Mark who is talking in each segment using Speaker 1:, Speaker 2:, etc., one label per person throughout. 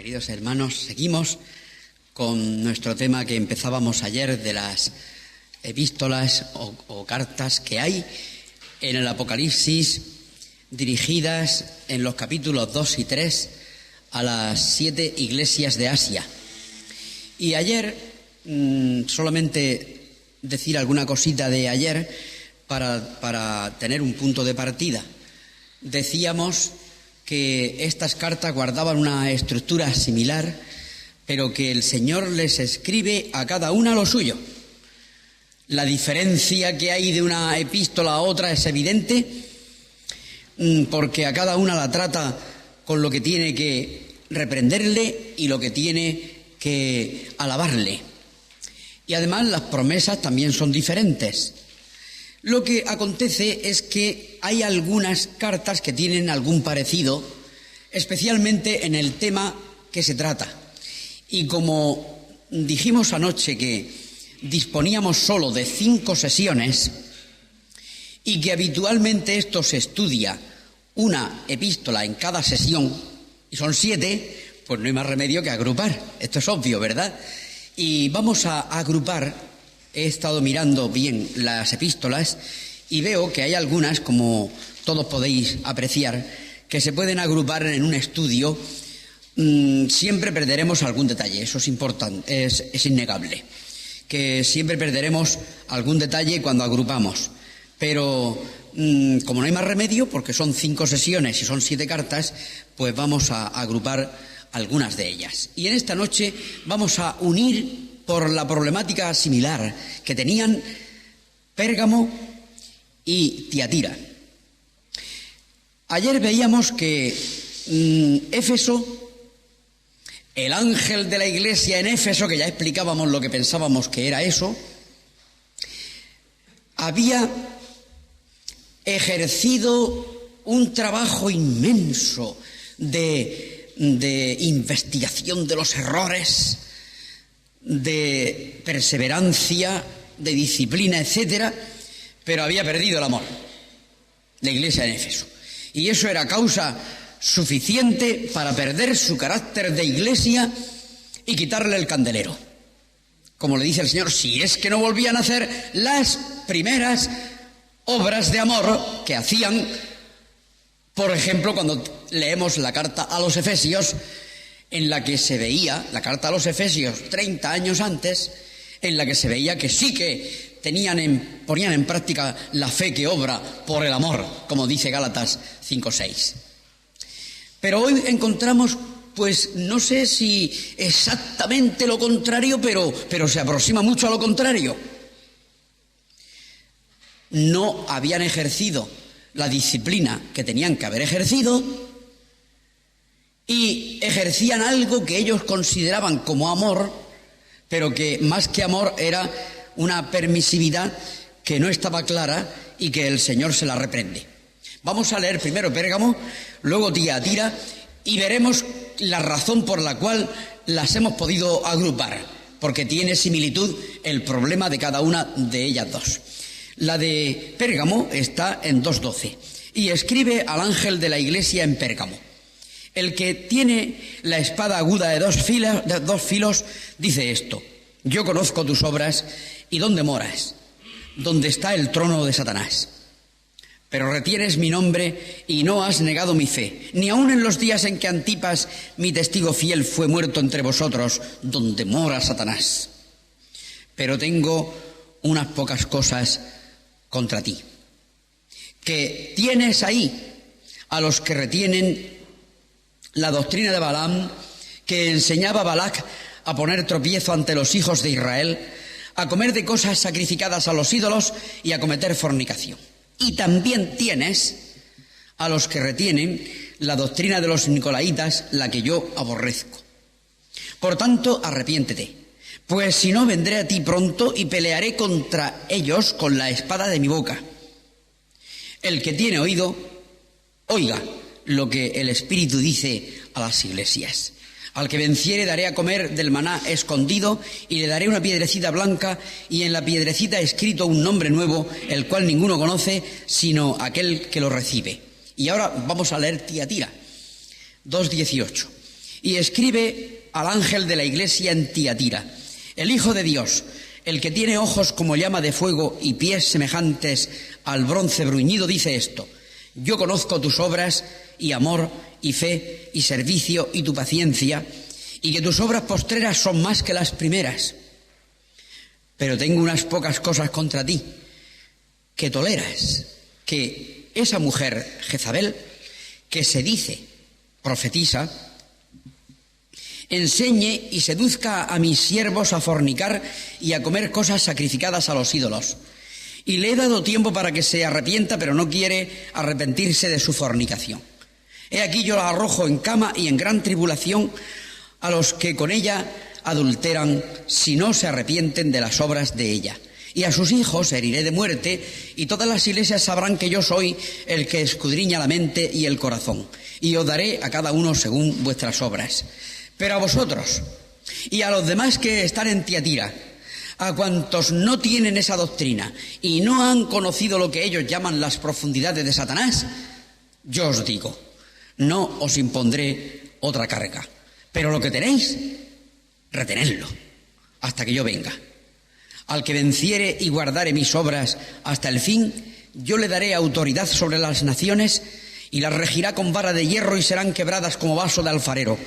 Speaker 1: Queridos hermanos, seguimos con nuestro tema que empezábamos ayer de las epístolas o cartas que hay en el Apocalipsis dirigidas en los capítulos 2 y 3 a las 7 iglesias de Asia. Y ayer, solamente decir alguna cosita de ayer para tener un punto de partida. Decíamos que estas cartas guardaban una estructura similar, pero que el Señor les escribe a cada una lo suyo. La diferencia que hay de una epístola a otra es evidente, porque a cada una la trata con lo que tiene que reprenderle y lo que tiene que alabarle. Y además las promesas también son diferentes. Lo que acontece es que hay algunas cartas que tienen algún parecido, especialmente en el tema que se trata. Y como dijimos anoche que disponíamos solo de 5 sesiones y que habitualmente esto se estudia una epístola en cada sesión, y son 7, pues no hay más remedio que agrupar. Esto es obvio, ¿verdad? Y vamos a agrupar. He estado mirando bien las epístolas y veo que hay algunas, como todos podéis apreciar, que se pueden agrupar en un estudio. Siempre perderemos algún detalle, eso es importante, es innegable, que siempre perderemos algún detalle cuando agrupamos. Pero como no hay más remedio, porque son 5 sesiones y son 7 cartas, pues vamos a agrupar algunas de ellas. Y en esta noche vamos a unir por la problemática similar que tenían Pérgamo y Tiatira. Ayer veíamos que Éfeso, el ángel de la iglesia en Éfeso, que ya explicábamos lo que pensábamos que era eso, había ejercido un trabajo inmenso de investigación de los errores, de perseverancia, de disciplina, etcétera, pero había perdido el amor, la iglesia en Éfeso. Y eso era causa suficiente para perder su carácter de iglesia y quitarle el candelero. Como le dice el Señor, si es que no volvían a hacer las primeras obras de amor que hacían, por ejemplo, cuando leemos la carta a los Efesios, en la que se veía, la carta a los Efesios 30 años antes, en la que se veía que sí que ponían en práctica la fe que obra por el amor, como dice Gálatas 5:6. Pero hoy encontramos, pues no sé si exactamente lo contrario, pero se aproxima mucho a lo contrario. No habían ejercido la disciplina que tenían que haber ejercido, y ejercían algo que ellos consideraban como amor, pero que más que amor era una permisividad que no estaba clara y que el Señor se la reprende. Vamos a leer primero Pérgamo, luego Tiatira, y veremos la razón por la cual las hemos podido agrupar, porque tiene similitud el problema de cada una de ellas dos. La de Pérgamo está en 2:12 y escribe al ángel de la iglesia en Pérgamo. El que tiene la espada aguda de dos filos dice esto: yo conozco tus obras y dónde moras, donde está el trono de Satanás. Pero retienes mi nombre y no has negado mi fe, ni aun en los días en que Antipas, mi testigo fiel, fue muerto entre vosotros, donde mora Satanás. Pero tengo unas pocas cosas contra ti, que tienes ahí a los que retienen la doctrina de Balaam, que enseñaba a Balac a poner tropiezo ante los hijos de Israel, a comer de cosas sacrificadas a los ídolos y a cometer fornicación. Y también tienes a los que retienen la doctrina de los nicolaitas, la que yo aborrezco. Por tanto, arrepiéntete, pues si no, vendré a ti pronto y pelearé contra ellos con la espada de mi boca. El que tiene oído, oiga lo que el Espíritu dice a las iglesias. Al que venciere daré a comer del maná escondido y le daré una piedrecita blanca y en la piedrecita escrito un nombre nuevo, el cual ninguno conoce sino aquel que lo recibe. Y ahora vamos a leer Tiatira 2:18. Y escribe al ángel de la iglesia en Tiatira: el Hijo de Dios, el que tiene ojos como llama de fuego y pies semejantes al bronce bruñido, dice esto: yo conozco tus obras y amor y fe y servicio y tu paciencia, y que tus obras postreras son más que las primeras. Pero tengo unas pocas cosas contra ti, que toleras que esa mujer Jezabel, que se dice profetisa, enseñe y seduzca a mis siervos a fornicar y a comer cosas sacrificadas a los ídolos. Y le he dado tiempo para que se arrepienta, pero no quiere arrepentirse de su fornicación. He aquí yo la arrojo en cama y en gran tribulación a los que con ella adulteran, si no se arrepienten de las obras de ella. Y a sus hijos heriré de muerte, y todas las iglesias sabrán que yo soy el que escudriña la mente y el corazón, y os daré a cada uno según vuestras obras. Pero a vosotros y a los demás que están en Tiatira, a cuantos no tienen esa doctrina y no han conocido lo que ellos llaman las profundidades de Satanás, yo os digo, no os impondré otra carga, pero lo que tenéis, retenedlo hasta que yo venga. Al que venciere y guardare mis obras hasta el fin, yo le daré autoridad sobre las naciones y las regirá con vara de hierro y serán quebradas como vaso de alfarero,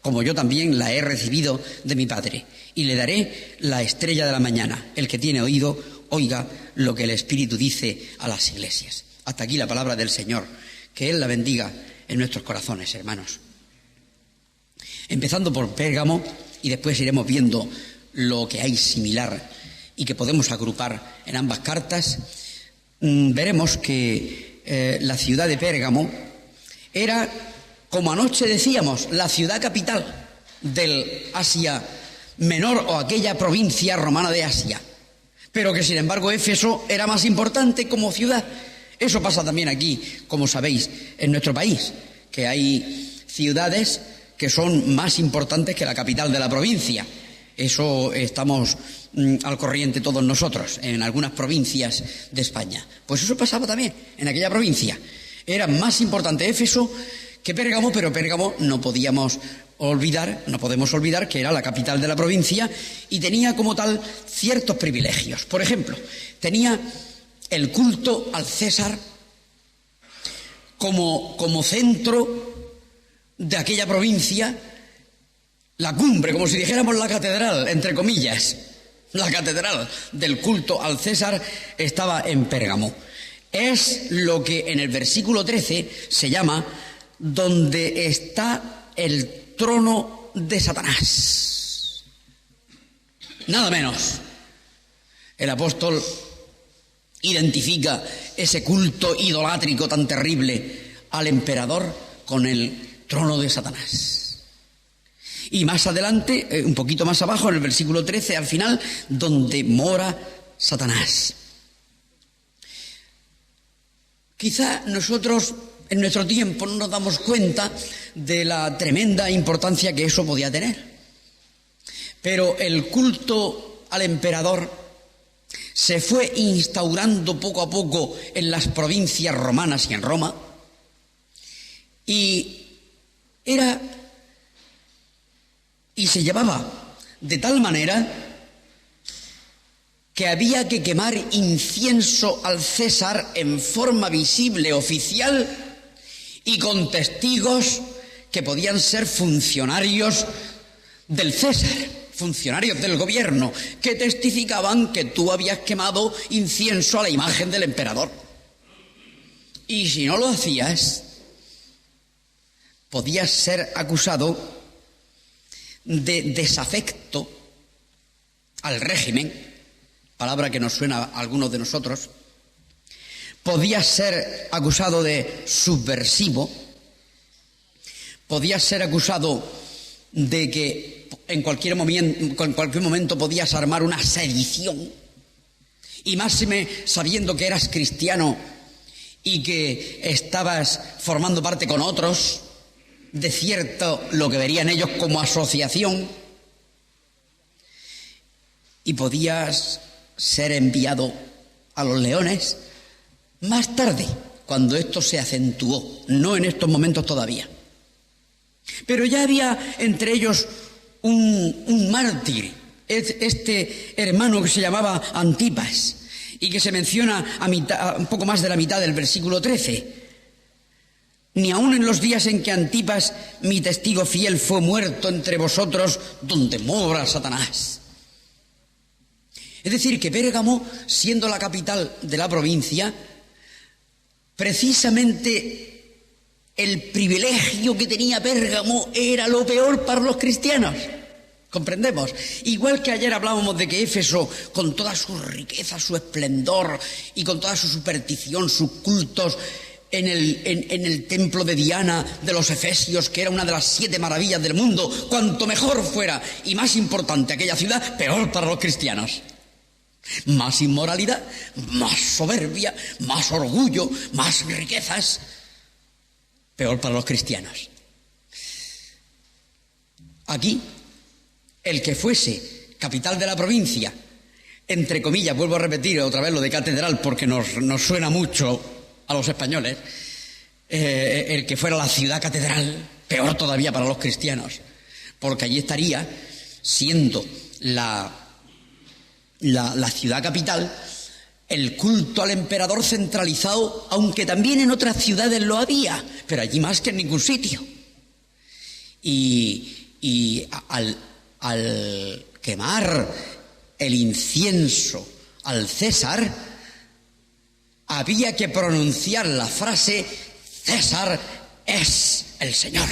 Speaker 1: como yo también la he recibido de mi Padre. Y le daré la estrella de la mañana. El que tiene oído, oiga lo que el Espíritu dice a las iglesias. Hasta aquí la palabra del Señor. Que Él la bendiga en nuestros corazones, hermanos. Empezando por Pérgamo, y después iremos viendo lo que hay similar y que podemos agrupar en ambas cartas, veremos que la ciudad de Pérgamo era, como anoche decíamos, la ciudad capital del Asia Menor o aquella provincia romana de Asia, pero que sin embargo Éfeso era más importante como ciudad. Eso pasa también aquí, como sabéis, en nuestro país, que hay ciudades que son más importantes que la capital de la provincia. Eso estamos al corriente todos nosotros, en algunas provincias de España. Pues eso pasaba también en aquella provincia. Era más importante Éfeso que Pérgamo, pero Pérgamo no podemos olvidar que era la capital de la provincia y tenía como tal ciertos privilegios. Por ejemplo, tenía el culto al César como centro de aquella provincia, la cumbre, como si dijéramos la catedral, entre comillas. La catedral del culto al César estaba en Pérgamo. Es lo que en el versículo 13 se llama donde está el trono de Satanás. Nada menos. El apóstol identifica ese culto idolátrico tan terrible al emperador con el trono de Satanás. Y más adelante, un poquito más abajo, en el versículo 13, al final, donde mora Satanás. Quizá nosotros en nuestro tiempo no nos damos cuenta de la tremenda importancia que eso podía tener. Pero el culto al emperador se fue instaurando poco a poco en las provincias romanas y en Roma, y se llevaba de tal manera que había que quemar incienso al César en forma visible, oficial, y con testigos que podían ser funcionarios del César, funcionarios del gobierno, que testificaban que tú habías quemado incienso a la imagen del emperador. Y si no lo hacías, podías ser acusado de desafecto al régimen, palabra que nos suena a algunos de nosotros. Podías ser acusado de subversivo, podías ser acusado de que en cualquier momento podías armar una sedición, y máxime sabiendo que eras cristiano y que estabas formando parte con otros de cierto, lo que verían ellos como asociación, y podías ser enviado a los leones más tarde, cuando esto se acentuó, no en estos momentos todavía. Pero ya había entre ellos un mártir, este hermano que se llamaba Antipas, y que se menciona un poco más de la mitad del versículo 13. Ni aun en los días en que Antipas, mi testigo fiel, fue muerto entre vosotros, donde mora Satanás. Es decir, que Pérgamo, siendo la capital de la provincia, precisamente el privilegio que tenía Pérgamo era lo peor para los cristianos. ¿Comprendemos? Igual que ayer hablábamos de que Éfeso, con toda su riqueza, su esplendor y con toda su superstición, sus cultos en el templo de Diana de los Efesios, que era una de las 7 maravillas del mundo, cuanto mejor fuera y más importante aquella ciudad, peor para los cristianos. Más inmoralidad, más soberbia, más orgullo, más riquezas, peor para los cristianos. Aquí, el que fuese capital de la provincia, entre comillas, vuelvo a repetir otra vez lo de catedral porque nos suena mucho a los españoles, el que fuera la ciudad catedral, peor todavía para los cristianos, porque allí estaría siendo la ciudad capital, el culto al emperador centralizado, aunque también en otras ciudades lo había, pero allí más que en ningún sitio. Y al quemar el incienso al César, había que pronunciar la frase: César es el Señor.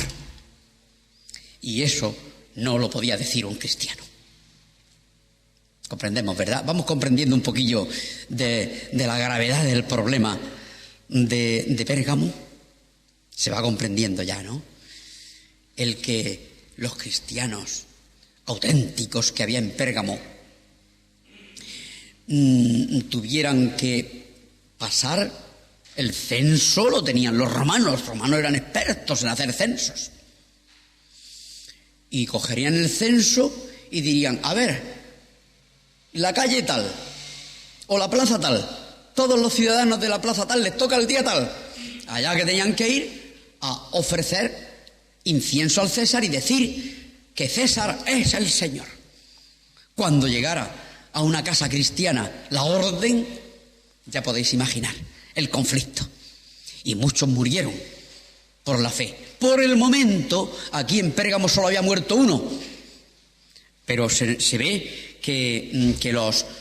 Speaker 1: Y eso no lo podía decir un cristiano. Comprendemos, ¿verdad? Vamos comprendiendo un poquillo de la gravedad del problema de Pérgamo. Se va comprendiendo ya, ¿no? El que los cristianos auténticos que había en Pérgamo tuvieran que pasar el censo, lo tenían los romanos eran expertos en hacer censos, y cogerían el censo y dirían: a ver, la calle tal o la plaza tal, todos los ciudadanos de la plaza tal les toca el día tal, allá que tenían que ir a ofrecer incienso al César y decir que César es el Señor. Cuando llegara a una casa cristiana la orden, ya podéis imaginar el conflicto, y muchos murieron por la fe. Por el momento, aquí en Pérgamo solo había muerto uno, pero se ve que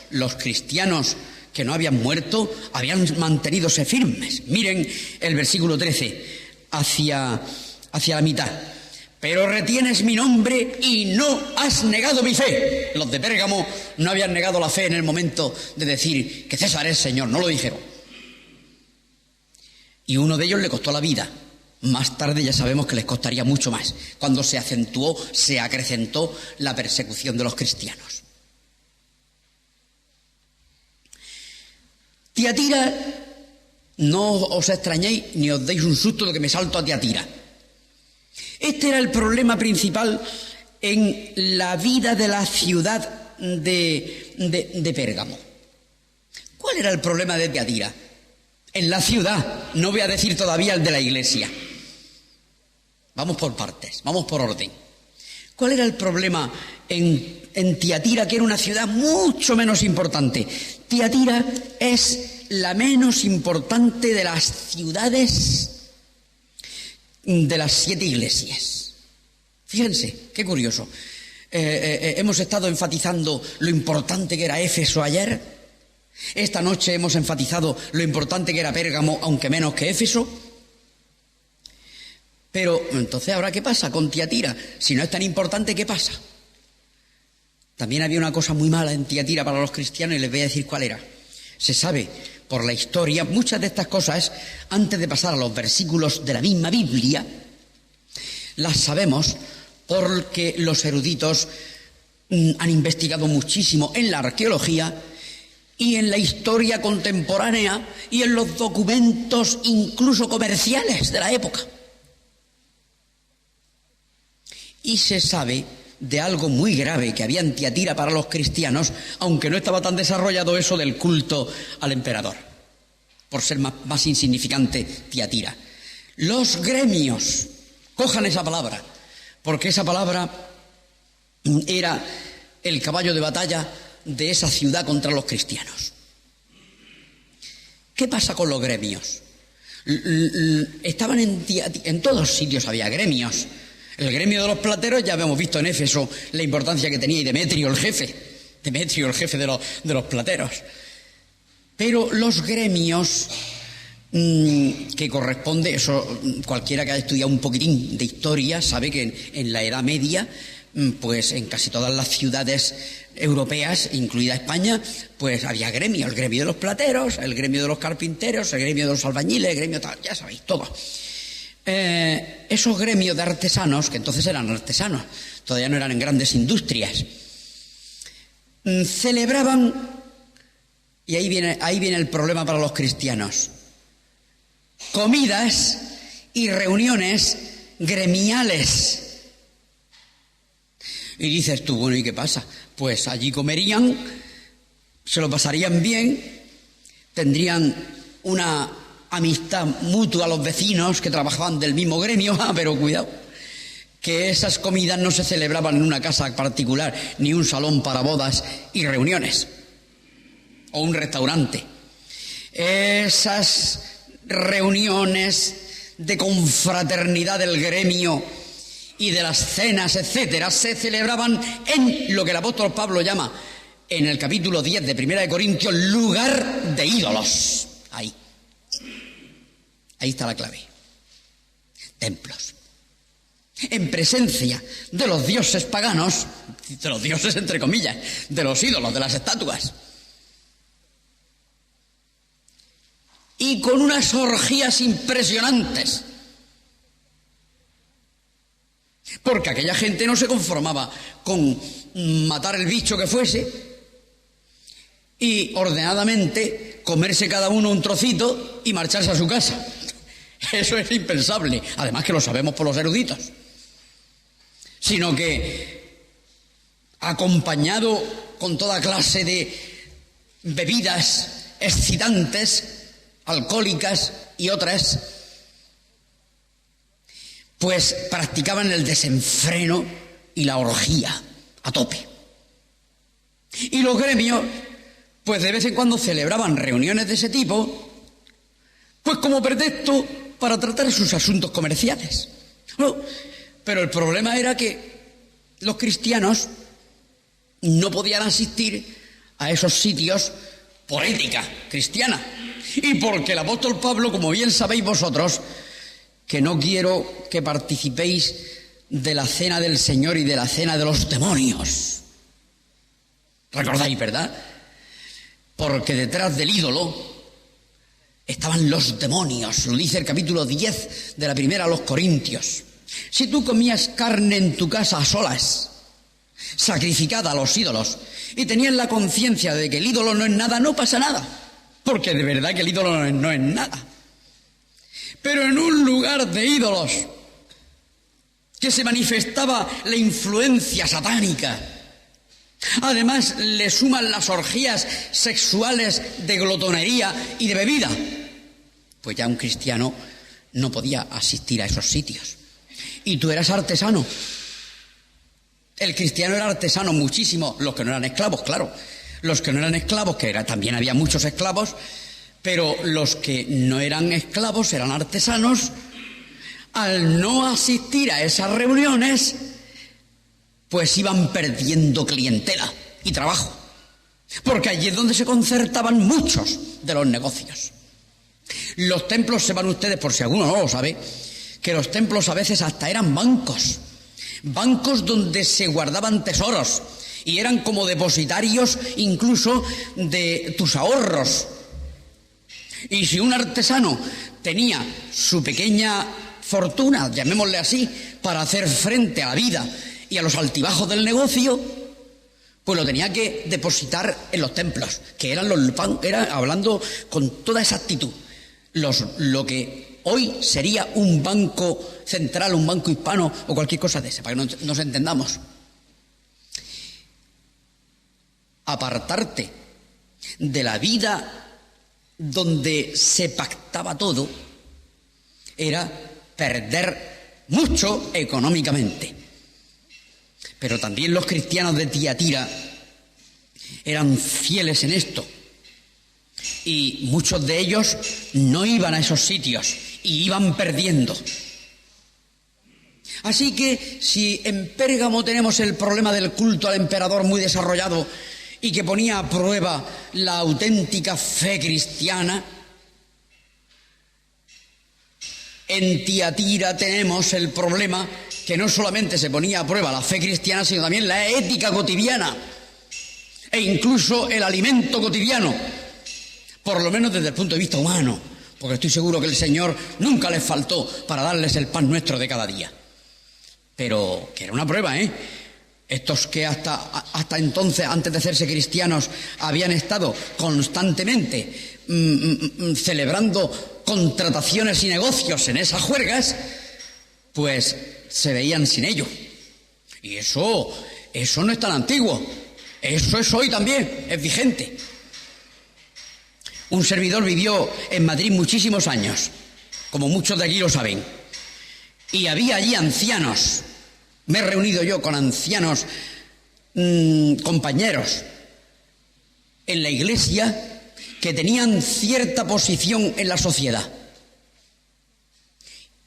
Speaker 1: los cristianos que no habían muerto habían mantenido firmes. Miren el versículo 13, hacia la mitad. Pero retienes mi nombre y no has negado mi fe. Los de Pérgamo no habían negado la fe en el momento de decir que César es Señor, no lo dijeron. Y uno de ellos le costó la vida. Más tarde ya sabemos que les costaría mucho más, cuando se acrecentó la persecución de los cristianos. Tiatira, no os extrañéis ni os deis un susto de que me salto a Tiatira. Este era el problema principal en la vida de la ciudad de Pérgamo. ¿Cuál era el problema de Tiatira? En la ciudad, no voy a decir todavía el de la iglesia. Vamos por partes, vamos por orden. ¿Cuál era el problema en Tiatira, que era una ciudad mucho menos importante? Tiatira es la menos importante de las ciudades de las 7 iglesias. Fíjense, qué curioso. Hemos estado enfatizando lo importante que era Éfeso ayer. Esta noche hemos enfatizado lo importante que era Pérgamo, aunque menos que Éfeso. Pero entonces, ¿ahora qué pasa con Tiatira? Si no es tan importante, ¿qué pasa? También había una cosa muy mala en Tiatira para los cristianos, y les voy a decir cuál era. Se sabe por la historia, muchas de estas cosas, antes de pasar a los versículos de la misma Biblia, las sabemos porque los eruditos han investigado muchísimo en la arqueología y en la historia contemporánea y en los documentos incluso comerciales de la época. Y se sabe de algo muy grave que había en Tiatira para los cristianos, aunque no estaba tan desarrollado eso del culto al emperador, por ser más insignificante Tiatira. Los gremios, cojan esa palabra, porque esa palabra era el caballo de batalla de esa ciudad contra los cristianos. ¿Qué pasa con los gremios? Estaban en todos sitios, había gremios. El gremio de los plateros, ya habíamos visto en Éfeso la importancia que tenía, y Demetrio el jefe de los plateros. Pero los gremios que corresponde, eso cualquiera que haya estudiado un poquitín de historia sabe que en la Edad Media, pues en casi todas las ciudades europeas, incluida España, pues había gremios, el gremio de los plateros, el gremio de los carpinteros, el gremio de los albañiles, el gremio tal, ya sabéis, todo. Esos gremios de artesanos, que entonces eran artesanos, todavía no eran en grandes industrias, celebraban, y ahí viene el problema para los cristianos, comidas y reuniones gremiales. Y dices tú, bueno, ¿y qué pasa? Pues allí comerían, se lo pasarían bien, tendrían una amistad mutua a los vecinos que trabajaban del mismo gremio, pero cuidado, que esas comidas no se celebraban en una casa particular, ni un salón para bodas y reuniones, o un restaurante. Esas reuniones de confraternidad del gremio y de las cenas, etcétera, se celebraban en lo que el apóstol Pablo llama, en el capítulo 10 de Primera de Corintios, lugar de ídolos. Ahí está la clave. Templos. En presencia de los dioses paganos, de los dioses entre comillas, de los ídolos, de las estatuas. Y con unas orgías impresionantes. Porque aquella gente no se conformaba con matar el bicho que fuese y ordenadamente comerse cada uno un trocito y marcharse a su casa. Eso es impensable, además que lo sabemos por los eruditos. Sino que, acompañado con toda clase de bebidas excitantes, alcohólicas y otras, pues practicaban el desenfreno y la orgía a tope. Y los gremios, pues de vez en cuando celebraban reuniones de ese tipo, pues como pretexto para tratar sus asuntos comerciales. Bueno, pero el problema era que los cristianos no podían asistir a esos sitios por ética cristiana. Y porque el apóstol Pablo, como bien sabéis vosotros, que no quiero que participéis de la cena del Señor y de la cena de los demonios. ¿Recordáis, verdad? Porque detrás del ídolo estaban los demonios, lo dice el capítulo 10 de la primera a los Corintios. Si tú comías carne en tu casa a solas, sacrificada a los ídolos, y tenías la conciencia de que el ídolo no es nada, no pasa nada, porque de verdad que el ídolo no es nada. Pero en un lugar de ídolos que se manifestaba la influencia satánica, además le suman las orgías sexuales de glotonería y de bebida, pues ya un cristiano no podía asistir a esos sitios. Y tú eras artesano. El cristiano era artesano muchísimo, los que no eran esclavos, claro. Los que no eran esclavos, también había muchos esclavos, pero los que no eran esclavos eran artesanos. Al no asistir a esas reuniones, pues iban perdiendo clientela y trabajo, porque allí es donde se concertaban muchos de los negocios. Los templos, sepan ustedes, por si alguno no lo sabe, que los templos a veces hasta eran bancos donde se guardaban tesoros y eran como depositarios incluso de tus ahorros. Y si un artesano tenía su pequeña fortuna, llamémosle así, para hacer frente a la vida y a los altibajos del negocio, pues lo tenía que depositar en los templos, que eran hablando con toda exactitud, lo que hoy sería un banco central, un banco hispano o cualquier cosa de esa, para que nos entendamos. Apartarte de la vida donde se pactaba todo era perder mucho económicamente. Pero también los cristianos de Tiatira eran fieles en esto. Y muchos de ellos no iban a esos sitios y iban perdiendo. Así que si en Pérgamo tenemos el problema del culto al emperador muy desarrollado y que ponía a prueba la auténtica fe cristiana, en Tiatira tenemos el problema que no solamente se ponía a prueba la fe cristiana, sino también la ética cotidiana e incluso el alimento cotidiano, por lo menos desde el punto de vista humano, porque estoy seguro que el Señor nunca les faltó para darles el pan nuestro de cada día. Pero que era una prueba, ¿eh? Estos que hasta entonces, antes de hacerse cristianos, habían estado constantemente celebrando contrataciones y negocios en esas juergas, pues se veían sin ello. Y eso no es tan antiguo, eso es hoy también, es vigente. Un servidor vivió en Madrid muchísimos años, como muchos de aquí lo saben, y había allí ancianos. Me he reunido yo con ancianos compañeros en la iglesia que tenían cierta posición en la sociedad.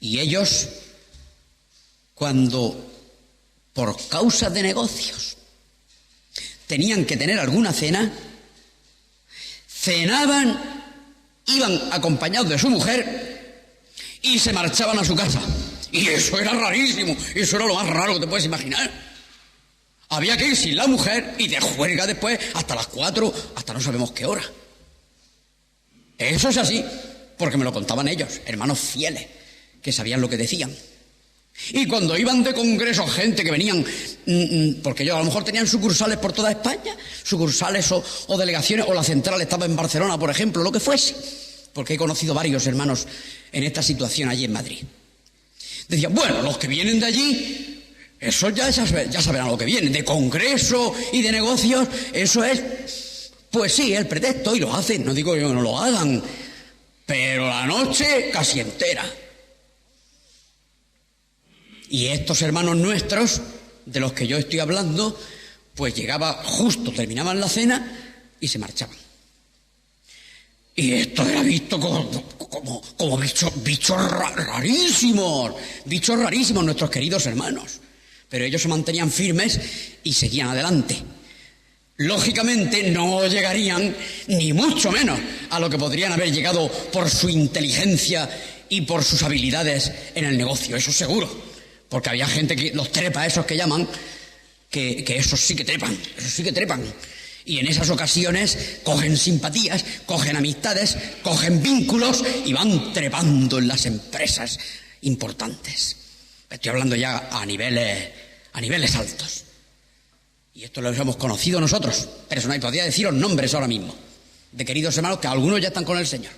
Speaker 1: Y ellos, cuando por causa de negocios tenían que tener alguna cena, cenaban, iban acompañados de su mujer y se marchaban a su casa. Y eso era rarísimo, eso era lo más raro que te puedes imaginar. Había que ir sin la mujer y de juerga después hasta las 4, hasta no sabemos qué hora. Eso es así, porque me lo contaban ellos, hermanos fieles, que sabían lo que decían. Y cuando iban de congresos, gente que venían, porque ellos a lo mejor tenían sucursales por toda España, sucursales o delegaciones, o la central estaba en Barcelona, por ejemplo, lo que fuese, porque he conocido varios hermanos en esta situación allí en Madrid. Decían, bueno, los que vienen de allí, eso ya sabrán lo que vienen, de congreso y de negocios, eso es, pues sí, el pretexto, y lo hacen, no digo yo que no lo hagan, pero la noche casi entera. Y estos hermanos nuestros, de los que yo estoy hablando, pues llegaba justo, terminaban la cena y se marchaban. Y esto era visto como bichos rarísimos, nuestros queridos hermanos. Pero ellos se mantenían firmes y seguían adelante. Lógicamente no llegarían, ni mucho menos, a lo que podrían haber llegado por su inteligencia y por sus habilidades en el negocio, eso seguro. Porque había gente que los trepa, esos que llaman, que esos sí que trepan. Y en esas ocasiones cogen simpatías, cogen amistades, cogen vínculos y van trepando en las empresas importantes. Estoy hablando ya a niveles altos. Y esto lo hemos conocido nosotros, personas, y podría deciros nombres ahora mismo, de queridos hermanos que algunos ya están con el Señor.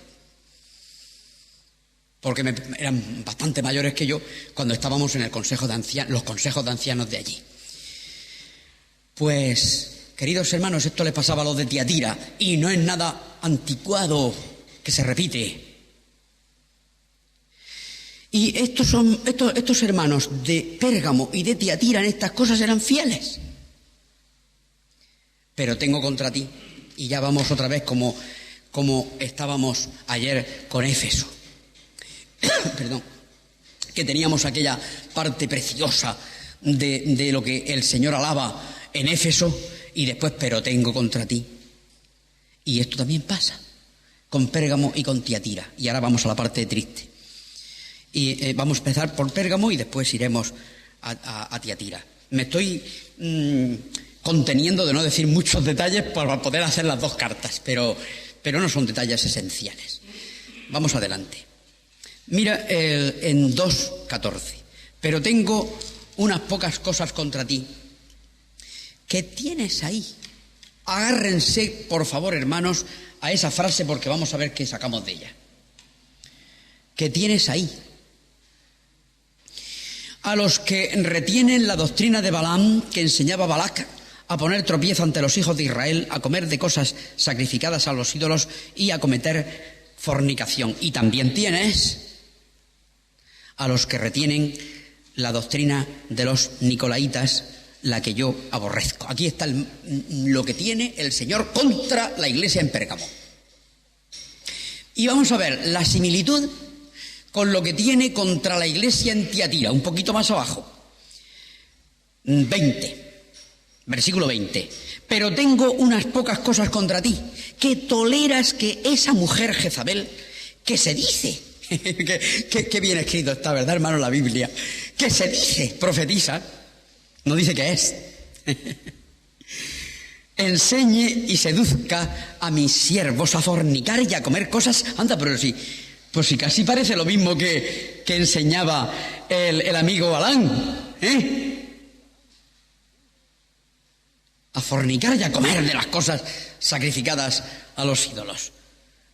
Speaker 1: Porque eran bastante mayores que yo cuando estábamos en el consejo de los consejos de ancianos de allí. Pues, queridos hermanos, esto les pasaba a los de Tiatira y no es nada anticuado que se repite. Y estos hermanos de Pérgamo y de Tiatira en estas cosas eran fieles. Pero tengo contra ti, y ya vamos otra vez como estábamos ayer con Éfeso. Perdón, que teníamos aquella parte preciosa de lo que el Señor alaba en Éfeso, y después, pero tengo contra ti. Y esto también pasa con Pérgamo y con Tiatira. Y ahora vamos a la parte triste. Y vamos a empezar por Pérgamo y después iremos a Tiatira. Me estoy conteniendo de no decir muchos detalles para poder hacer las dos cartas, pero no son detalles esenciales. Vamos adelante. Mira en 2:14. Pero tengo unas pocas cosas contra ti. ¿Qué tienes ahí? Agárrense, por favor, hermanos, a esa frase porque vamos a ver qué sacamos de ella. ¿Qué tienes ahí? A los que retienen la doctrina de Balaam que enseñaba Balac a poner tropiezo ante los hijos de Israel, a comer de cosas sacrificadas a los ídolos y a cometer fornicación. Y también tienes a los que retienen la doctrina de los nicolaitas, la que yo aborrezco. Aquí está lo que tiene el Señor contra la iglesia en Pérgamo. Y vamos a ver la similitud con lo que tiene contra la iglesia en Tiatira, un poquito más abajo. 20, versículo 20. Pero tengo unas pocas cosas contra ti, que toleras que esa mujer Jezabel, que se dice, que bien escrito está, ¿verdad, hermano, la Biblia? Que se dice, profetiza, no dice que es. Enseñe y seduzca a mis siervos a fornicar y a comer cosas. Anda, pero sí, pues sí, casi parece lo mismo que enseñaba el amigo Balán, a fornicar y a comer de las cosas sacrificadas a los ídolos.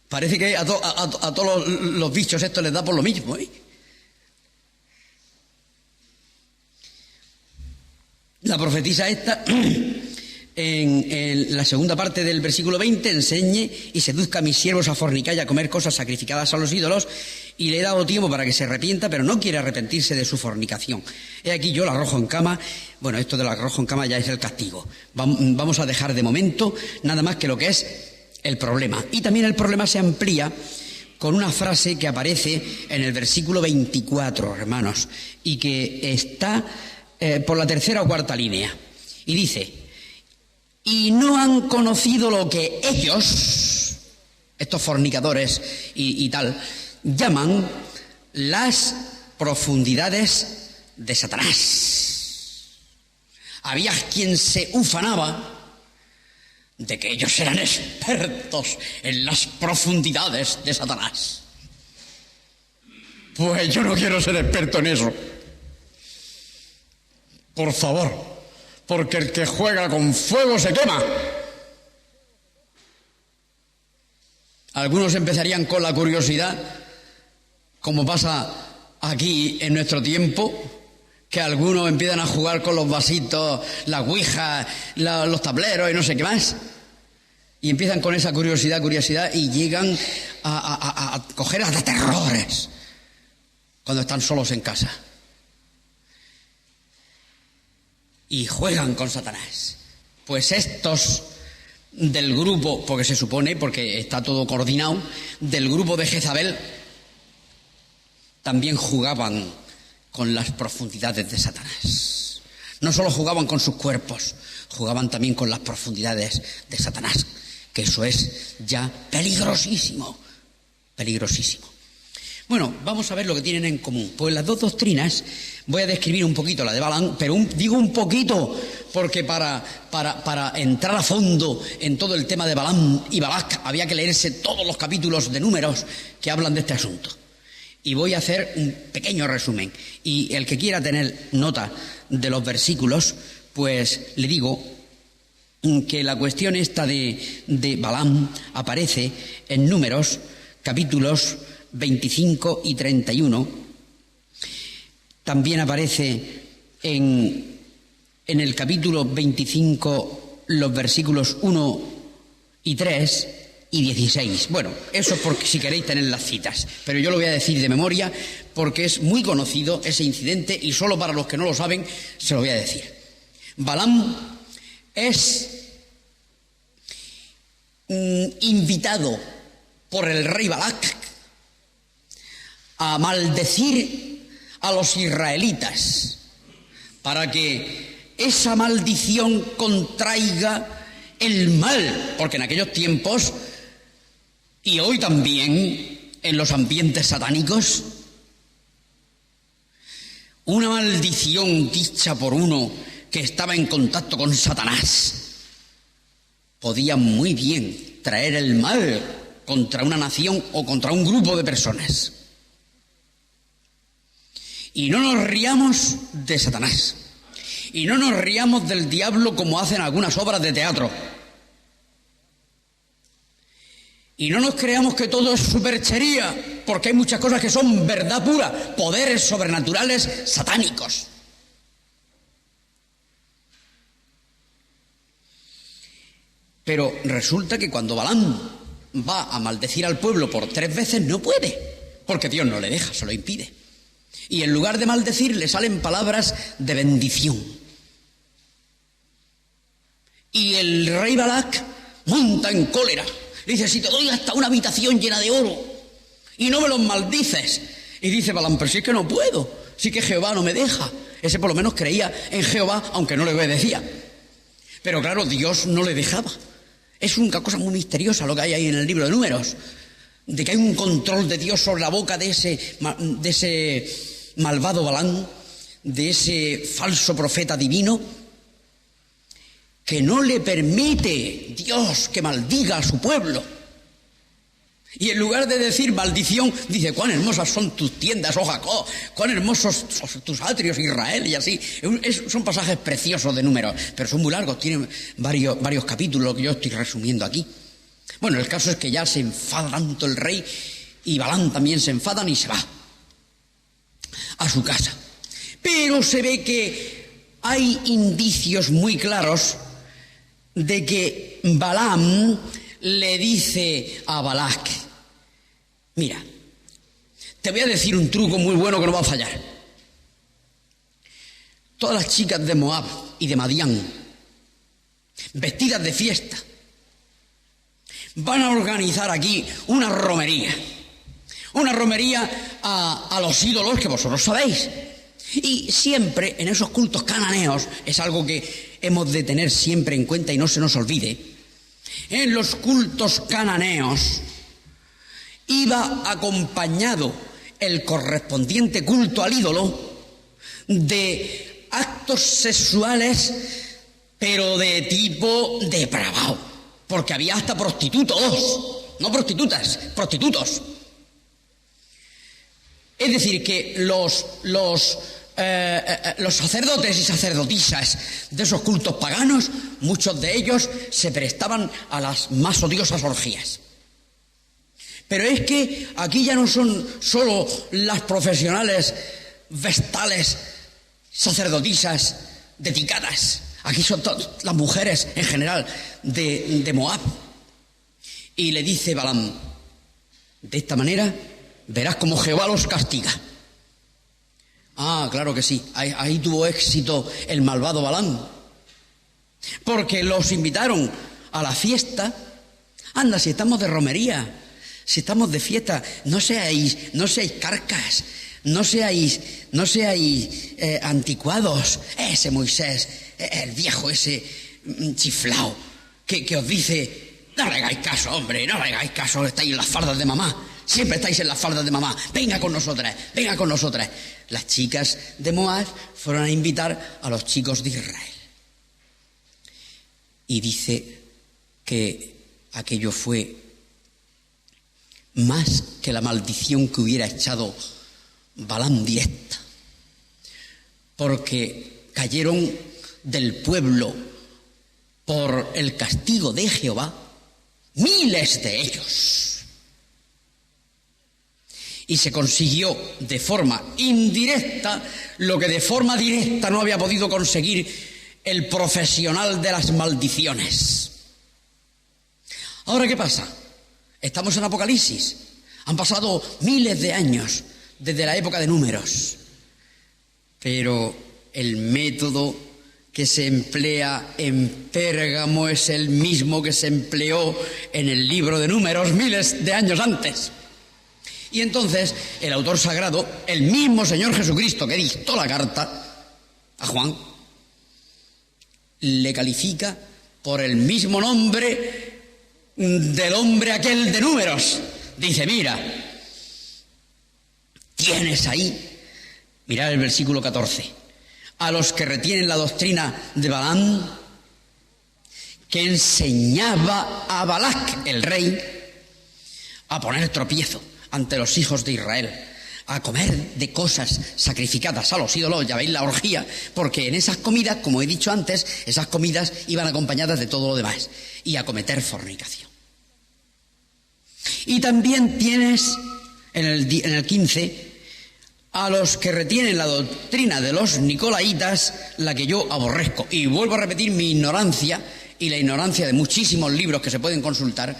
Speaker 1: Parece que a todos los bichos esto les da por lo mismo, La profetisa esta, en la segunda parte del versículo 20, enseñe y seduzca a mis siervos a fornicar y a comer cosas sacrificadas a los ídolos, y le he dado tiempo para que se arrepienta, pero no quiere arrepentirse de su fornicación. He aquí yo la arrojo en cama. Bueno, esto de la arrojo en cama ya es el castigo. Vamos a dejar de momento nada más que lo que es el problema. Y también el problema se amplía con una frase que aparece en el versículo 24, hermanos, y que está por la tercera o cuarta línea. Y dice: y no han conocido lo que ellos, estos fornicadores y tal, llaman las profundidades de Satanás. Había quien se ufanaba de que ellos eran expertos en las profundidades de Satanás. Pues yo no quiero ser experto en eso. Por favor, porque el que juega con fuego se quema. Algunos empezarían con la curiosidad, como pasa aquí en nuestro tiempo, que algunos empiezan a jugar con los vasitos, las ouijas, los tableros y no sé qué más, y empiezan con esa curiosidad, y llegan a coger hasta terrores cuando están solos en casa. Y juegan con Satanás. Pues estos del grupo, porque se supone, porque está todo coordinado, del grupo de Jezabel, también jugaban con las profundidades de Satanás. No solo jugaban con sus cuerpos, jugaban también con las profundidades de Satanás, que eso es ya peligrosísimo, peligrosísimo. Bueno, vamos a ver lo que tienen en común. Pues las dos doctrinas, voy a describir un poquito la de Balaam, pero digo un poquito porque para entrar a fondo en todo el tema de Balaam y Balac había que leerse todos los capítulos de Números que hablan de este asunto. Y voy a hacer un pequeño resumen. Y el que quiera tener nota de los versículos, pues le digo que la cuestión esta de Balaam aparece en Números, capítulos 25 y 31. También aparece en el capítulo 25 los versículos 1 y 3 y 16. Bueno, eso es porque si queréis tener las citas, pero yo lo voy a decir de memoria porque es muy conocido ese incidente y solo para los que no lo saben se lo voy a decir. Balaam es invitado por el rey Balac a maldecir a los israelitas para que esa maldición contraiga el mal, porque en aquellos tiempos y hoy también en los ambientes satánicos, una maldición dicha por uno que estaba en contacto con Satanás podía muy bien traer el mal contra una nación o contra un grupo de personas. Y no nos riamos de Satanás. Y no nos riamos del diablo como hacen algunas obras de teatro. Y no nos creamos que todo es superchería, porque hay muchas cosas que son verdad pura, poderes sobrenaturales satánicos. Pero resulta que cuando Balaam va a maldecir al pueblo por 3 veces no puede, porque Dios no le deja, se lo impide. Y en lugar de maldecir le salen palabras de bendición. Y el rey Balac monta en cólera. Le dice, si te doy hasta una habitación llena de oro y no me los maldices. Y dice Balaam, pero si es que no puedo, si que Jehová no me deja. Ese por lo menos creía en Jehová, aunque no le obedecía. Pero claro, Dios no le dejaba. Es una cosa muy misteriosa lo que hay ahí en el libro de Números, de que hay un control de Dios sobre la boca de ese malvado Balaam, de ese falso profeta divino, que no le permite Dios que maldiga a su pueblo. Y en lugar de decir maldición, dice, cuán hermosas son tus tiendas, oh Jacob, cuán hermosos son tus atrios, Israel, y así. Son pasajes preciosos de Números, pero son muy largos, tienen varios capítulos que yo estoy resumiendo aquí. Bueno, el caso es que ya se enfada tanto el rey, y Balaam también se enfadan y se va a su casa. Pero se ve que hay indicios muy claros de que Balaam le dice a Balac, mira, te voy a decir un truco muy bueno que no va a fallar. Todas las chicas de Moab y de Madián, vestidas de fiesta, van a organizar aquí una romería a los ídolos que vosotros sabéis. Y siempre en esos cultos cananeos, es algo que hemos de tener siempre en cuenta y no se nos olvide, en los cultos cananeos iba acompañado el correspondiente culto al ídolo de actos sexuales, pero de tipo depravado, porque había hasta prostitutos, no prostitutas, prostitutos. Es decir, que los sacerdotes y sacerdotisas de esos cultos paganos, muchos de ellos se prestaban a las más odiosas orgías. Pero es que aquí ya no son solo las profesionales vestales sacerdotisas dedicadas, aquí son las mujeres en general de Moab. Y le dice Balaam, de esta manera verás cómo Jehová los castiga. Ah, claro que sí, ahí tuvo éxito el malvado Balaam, porque los invitaron a la fiesta. Anda, si estamos de romería, si estamos de fiesta, no seáis carcas, no seáis anticuados. Ese Moisés, el viejo ese chiflao, que os dice, no le hagáis caso, hombre, no le hagáis caso, estáis en las fardas de mamá. Siempre estáis en las faldas de mamá. Venga con nosotras, venga con nosotras. Las chicas de Moab fueron a invitar a los chicos de Israel. Y dice que aquello fue más que la maldición que hubiera echado Balaam directa. Porque cayeron del pueblo por el castigo de Jehová miles de ellos. Y se consiguió de forma indirecta lo que de forma directa no había podido conseguir el profesional de las maldiciones. Ahora, ¿qué pasa? Estamos en Apocalipsis. Han pasado miles de años desde la época de Números. Pero el método que se emplea en Pérgamo es el mismo que se empleó en el libro de Números miles de años antes. Y entonces el autor sagrado, el mismo Señor Jesucristo que dictó la carta a Juan, le califica por el mismo nombre del hombre aquel de Números. Dice, mira, tienes ahí, mirad el versículo 14, a los que retienen la doctrina de Balaam, que enseñaba a Balac, el rey, a poner tropiezo ante los hijos de Israel, a comer de cosas sacrificadas a los ídolos. Ya veis la orgía, porque en esas comidas, como he dicho antes, esas comidas iban acompañadas de todo lo demás, y a cometer fornicación. Y también tienes en el 15 a los que retienen la doctrina de los nicolaitas, la que yo aborrezco. Y vuelvo a repetir mi ignorancia y la ignorancia de muchísimos libros que se pueden consultar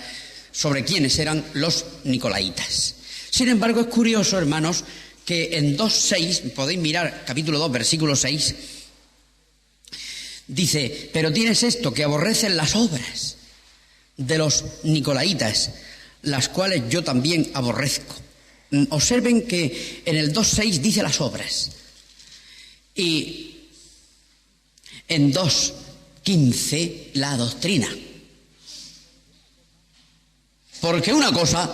Speaker 1: sobre quiénes eran los nicolaitas. Sin embargo, es curioso, hermanos, que en 2:6, podéis mirar capítulo 2, versículo 6, Dice, pero tienes esto, que aborrecen las obras de los nicolaitas, las cuales yo también aborrezco. Observen que en el 2.6 dice las obras y en 2.15 la doctrina. Porque una cosa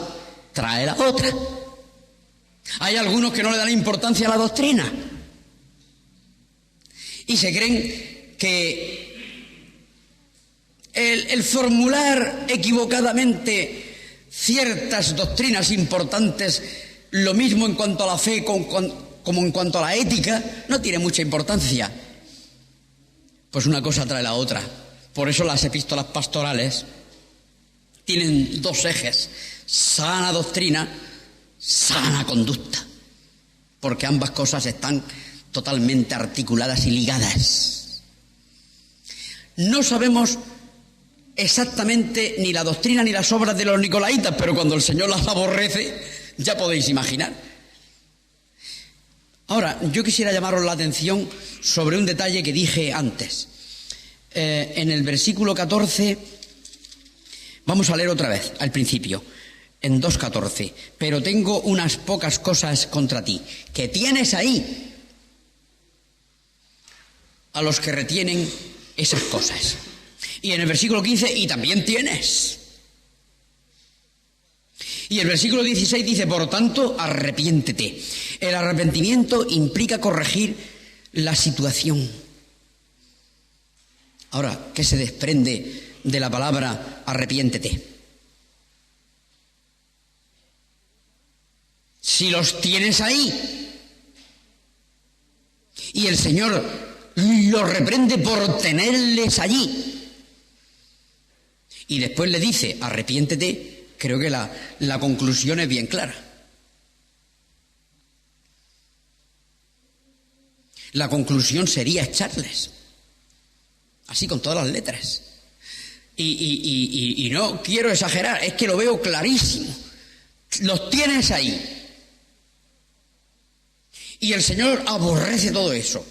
Speaker 1: trae la otra. Hay algunos que no le dan importancia a la doctrina y se creen que el formular equivocadamente ciertas doctrinas importantes, lo mismo en cuanto a la fe como en cuanto a la ética, no tiene mucha importancia. Pues una cosa trae la otra. Por eso las epístolas pastorales tienen dos ejes: sana doctrina, sana conducta, porque ambas cosas están totalmente articuladas y ligadas. No sabemos exactamente ni la doctrina ni las obras de los nicolaitas, pero cuando el Señor las aborrece, ya podéis imaginar. Ahora, yo quisiera llamaros la atención sobre un detalle que dije antes. En el versículo 14, vamos a leer otra vez, al principio, en 2.14. Pero tengo unas pocas cosas contra ti, que tienes ahí a los que retienen esas cosas. Y en el versículo 15, y también tienes. Y el versículo 16 dice, por tanto, arrepiéntete. El arrepentimiento implica corregir la situación. Ahora, ¿qué se desprende de la palabra arrepiéntete? Si los tienes ahí y el Señor los reprende por tenerles allí y después le dice arrepiéntete, creo que la conclusión es bien clara. La conclusión sería echarles, así con todas las letras. Y no quiero exagerar, es que lo veo clarísimo. Los tienes ahí. Y el Señor aborrece todo eso.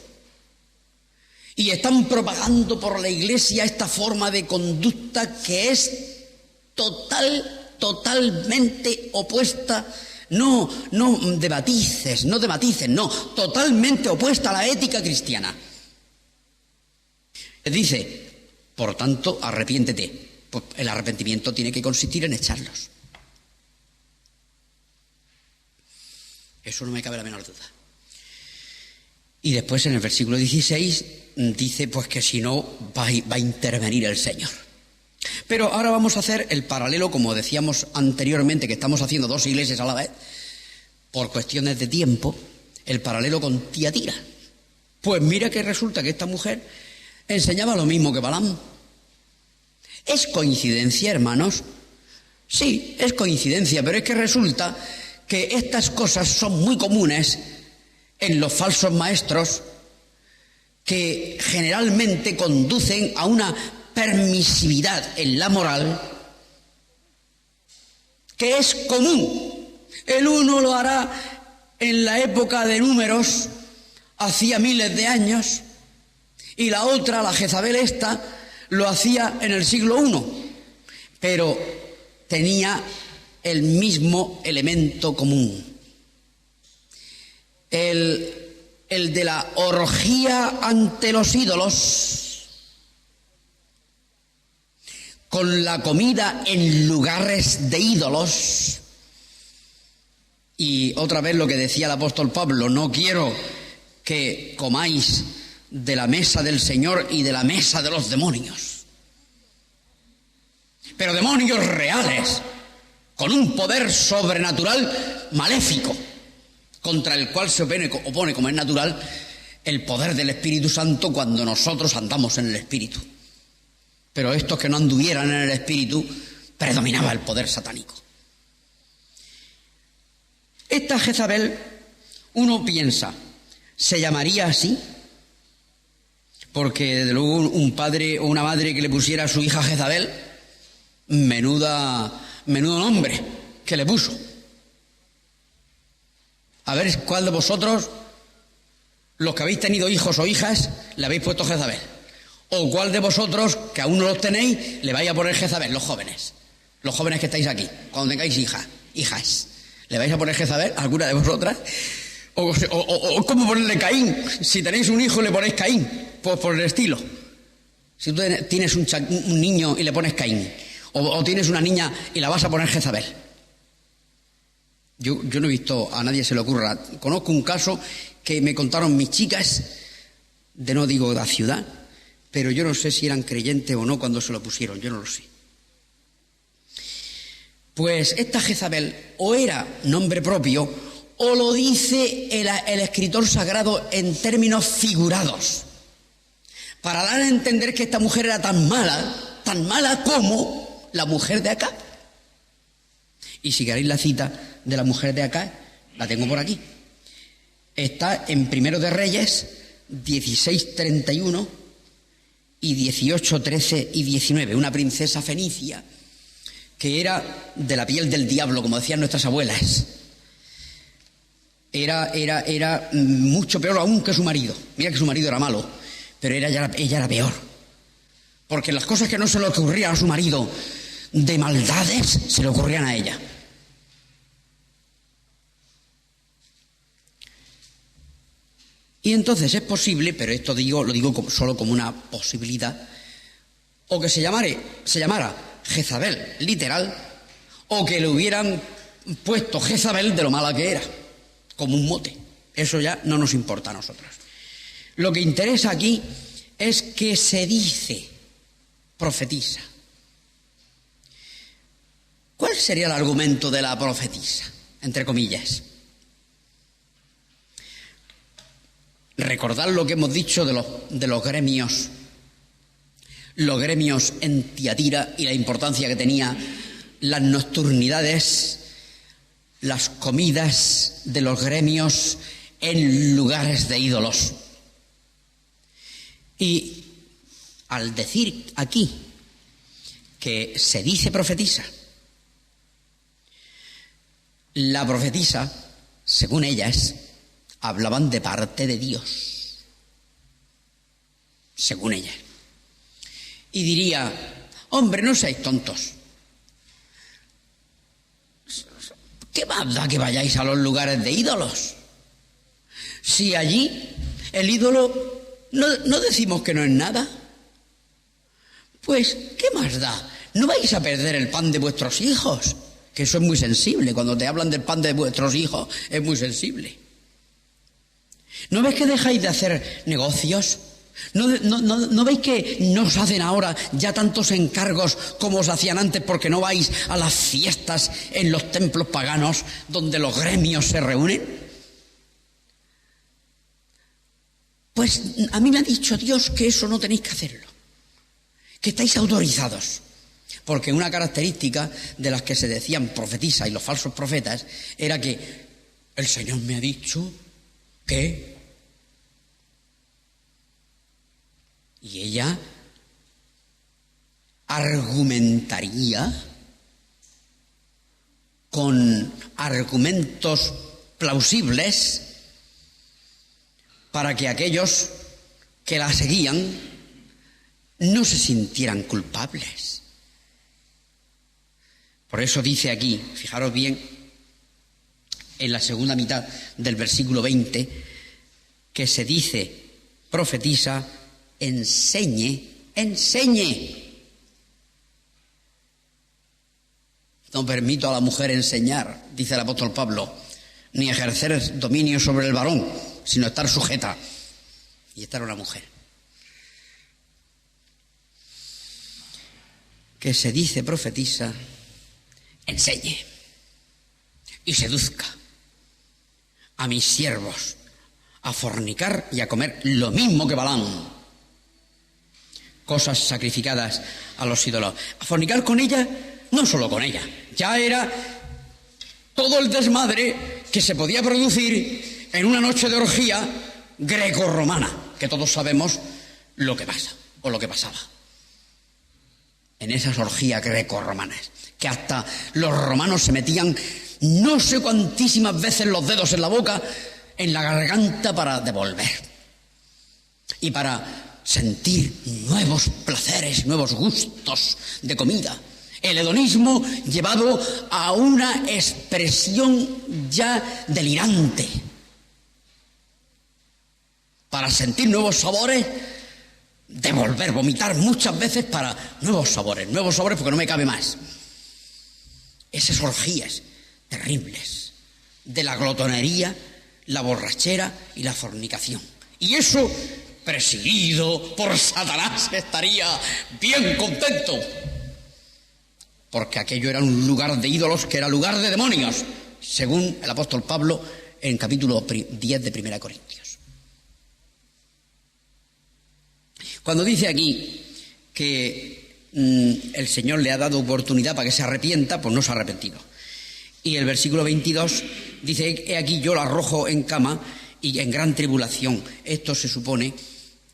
Speaker 1: Y están propagando por la Iglesia esta forma de conducta que es totalmente opuesta, no de matices, totalmente opuesta a la ética cristiana. Dice, por tanto, arrepiéntete. Pues el arrepentimiento tiene que consistir en echarlos. Eso no me cabe la menor duda. Y después en el versículo 16 dice pues que si no va a intervenir el Señor. Pero ahora vamos a hacer el paralelo, como decíamos anteriormente, que estamos haciendo dos iglesias a la vez, por cuestiones de tiempo, el paralelo con Tiatira. Pues mira que resulta que esta mujer enseñaba lo mismo que Balaam. ¿Es coincidencia, hermanos? Sí, es coincidencia, pero es que resulta que estas cosas son muy comunes en los falsos maestros, que generalmente conducen a una permisividad en la moral que es común. El uno lo hará en la época de Números, hacía miles de años, y la otra, la Jezabel esta, lo hacía en el siglo I, pero tenía el mismo elemento común. El de la orgía ante los ídolos, con la comida en lugares de ídolos. Y otra vez lo que decía el apóstol Pablo, no quiero que comáis de la mesa del Señor y de la mesa de los demonios. Pero demonios reales, con un poder sobrenatural maléfico, contra el cual se opone, como es natural, el poder del Espíritu Santo cuando nosotros andamos en el Espíritu. Pero estos que no anduvieran en el Espíritu, predominaba el poder satánico. Esta Jezabel, uno piensa, ¿se llamaría así? Porque desde luego un padre o una madre que le pusiera a su hija Jezabel, menudo nombre que le puso. A ver cuál de vosotros, los que habéis tenido hijos o hijas, le habéis puesto Jezabel. ¿O cuál de vosotros, que aún no los tenéis, le vais a poner Jezabel? Los jóvenes que estáis aquí, cuando tengáis hijas, ¿le vais a poner Jezabel a alguna de vosotras? ¿O cómo ponerle Caín? Si tenéis un hijo, le ponéis Caín, pues por el estilo. Si tú tienes un niño y le pones Caín, o tienes una niña y la vas a poner Jezabel. Yo no he visto, a nadie se le ocurra. Conozco un caso que me contaron mis chicas, no digo de la ciudad, pero yo no sé si eran creyentes o no cuando se lo pusieron, yo no lo sé. Pues esta Jezabel o era nombre propio o lo dice el escritor sagrado en términos figurados, para dar a entender que esta mujer era tan mala como la mujer de Acab. Y si queréis la cita de la mujer de Acab, la tengo por aquí. Está en Primero de Reyes 16:31 y 18:13 y 19. Una princesa fenicia que era de la piel del diablo, como decían nuestras abuelas. Era mucho peor aún que su marido. Mira que su marido era malo, pero ella era peor. Porque las cosas que no se le ocurrían a su marido de maldades, se le ocurrían a ella. Y entonces es posible, pero esto lo digo solo como una posibilidad, o que se llamara Jezabel literal, o que le hubieran puesto Jezabel de lo mala que era, como un mote. Eso ya no nos importa a nosotros. Lo que interesa aquí es que se dice profetisa. ¿Cuál sería el argumento de la profetisa? Entre comillas. Recordad lo que hemos dicho de los gremios en Tiatira y la importancia que tenía las nocturnidades, las comidas de los gremios en lugares de ídolos. Y al decir aquí que se dice profetisa, la profetisa, según ellas, hablaban de parte de Dios, según ellas. Y diría, hombre, no seáis tontos. ¿Qué más da que vayáis a los lugares de ídolos? Si allí el ídolo no decimos que no es nada, pues ¿qué más da? No vais a perder el pan de vuestros hijos, que eso es muy sensible. Cuando te hablan del pan de vuestros hijos es muy sensible. ¿No ves que dejáis de hacer negocios? ¿No veis que no os hacen ahora ya tantos encargos como os hacían antes porque no vais a las fiestas en los templos paganos donde los gremios se reúnen? Pues a mí me ha dicho Dios que eso no tenéis que hacerlo, que estáis autorizados. Porque una característica de las que se decían profetisas y los falsos profetas era que el Señor me ha dicho que... Y ella argumentaría con argumentos plausibles para que aquellos que la seguían no se sintieran culpables. Por eso dice aquí, fijaros bien, en la segunda mitad del versículo 20, que se dice profetisa, enseñe. No permito a la mujer enseñar, dice el apóstol Pablo, ni ejercer dominio sobre el varón, sino estar sujeta. Y esta era una mujer. Que se dice profetisa, enseñe y seduzca a mis siervos a fornicar y a comer lo mismo que Balaam, cosas sacrificadas a los ídolos. A fornicar con ella, no solo con ella, ya era todo el desmadre que se podía producir en una noche de orgía greco-romana, que todos sabemos lo que pasa o lo que pasaba en esas orgías greco-romanas, que hasta los romanos se metían no sé cuantísimas veces los dedos en la boca, en la garganta, para devolver y para sentir nuevos placeres, nuevos gustos de comida. El hedonismo llevado a una expresión ya delirante. Para sentir nuevos sabores, vomitar muchas veces para nuevos sabores porque no me cabe más. Esas orgías terribles de la glotonería, la borrachera y la fornicación. Y eso, presidido por Satanás, estaría bien contento, porque aquello era un lugar de ídolos que era lugar de demonios, según el apóstol Pablo en capítulo 10 de 1 Corintios. Cuando dice aquí que el Señor le ha dado oportunidad para que se arrepienta, pues no se ha arrepentido. Y el versículo 22 dice: he aquí yo la arrojo en cama y en gran tribulación. Esto se supone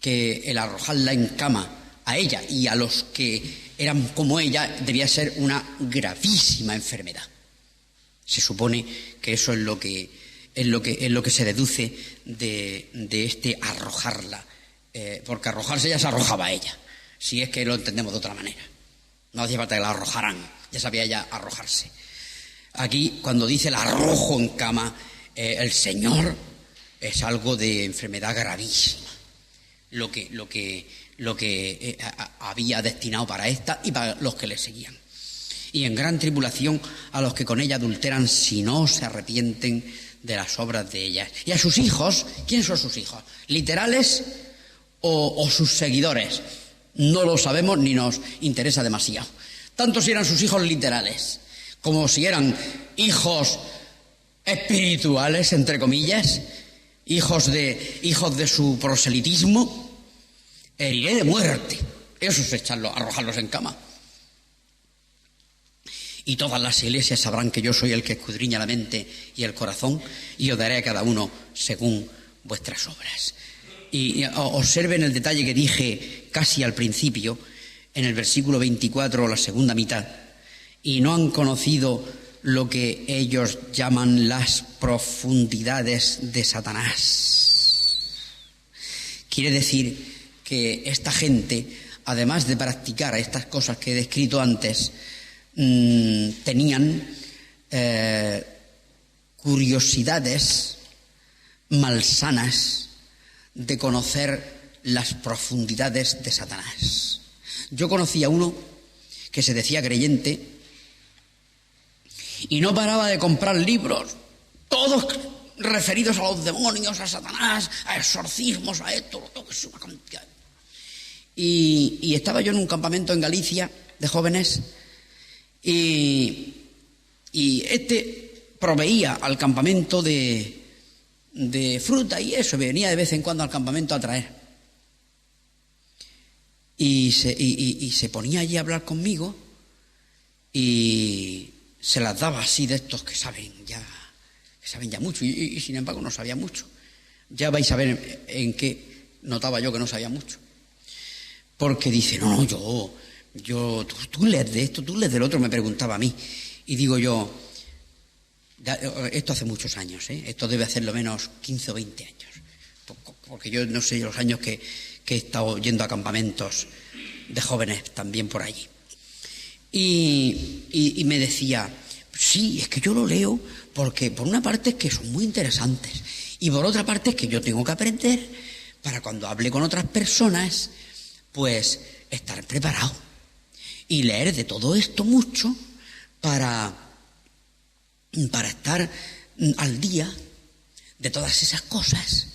Speaker 1: que el arrojarla en cama a ella y a los que eran como ella debía ser una gravísima enfermedad. Se supone que eso es lo que se deduce de este arrojarla, porque arrojarse ya se arrojaba a ella, si es que lo entendemos de otra manera. No hacía falta que la arrojaran, ya sabía ella arrojarse. Aquí, cuando dice la arrojo en cama, el Señor es algo de enfermedad gravísima, lo que había destinado para esta y para los que le seguían. Y en gran tribulación a los que con ella adulteran, si no se arrepienten de las obras de ellas. Y a sus hijos, ¿quiénes son sus hijos? ¿Literales o sus seguidores? No lo sabemos ni nos interesa demasiado. Tanto si eran sus hijos literales como si eran hijos espirituales, entre comillas, hijos de su proselitismo, heriré de muerte. Eso es arrojarlos en cama. Y todas las iglesias sabrán que yo soy el que escudriña la mente y el corazón, y os daré a cada uno según vuestras obras. Y observen el detalle que dije casi al principio, en el versículo 24, la segunda mitad. Y no han conocido lo que ellos llaman las profundidades de Satanás. Quiere decir que esta gente, además de practicar estas cosas que he descrito antes, tenían curiosidades malsanas de conocer las profundidades de Satanás. Yo conocí a uno que se decía creyente y no paraba de comprar libros, todos referidos a los demonios, a Satanás, a exorcismos, a esto, lo que es una cantidad. Y estaba yo en un campamento en Galicia de jóvenes y este proveía al campamento de fruta y eso, venía de vez en cuando al campamento a traer. Y se ponía allí a hablar conmigo y se las daba así de estos que saben ya mucho y sin embargo no sabía mucho. Ya vais a ver en qué notaba yo que no sabía mucho. Porque dice, no, tú lees de esto, tú lees del otro, me preguntaba a mí. Y digo yo, esto hace muchos años, esto debe hacer lo menos 15 o 20 años. Porque yo no sé los años que he estado yendo a campamentos de jóvenes también por allí. Y me decía, sí, es que yo lo leo porque por una parte es que son muy interesantes y por otra parte es que yo tengo que aprender para cuando hable con otras personas, pues estar preparado y leer de todo esto mucho para estar al día de todas esas cosas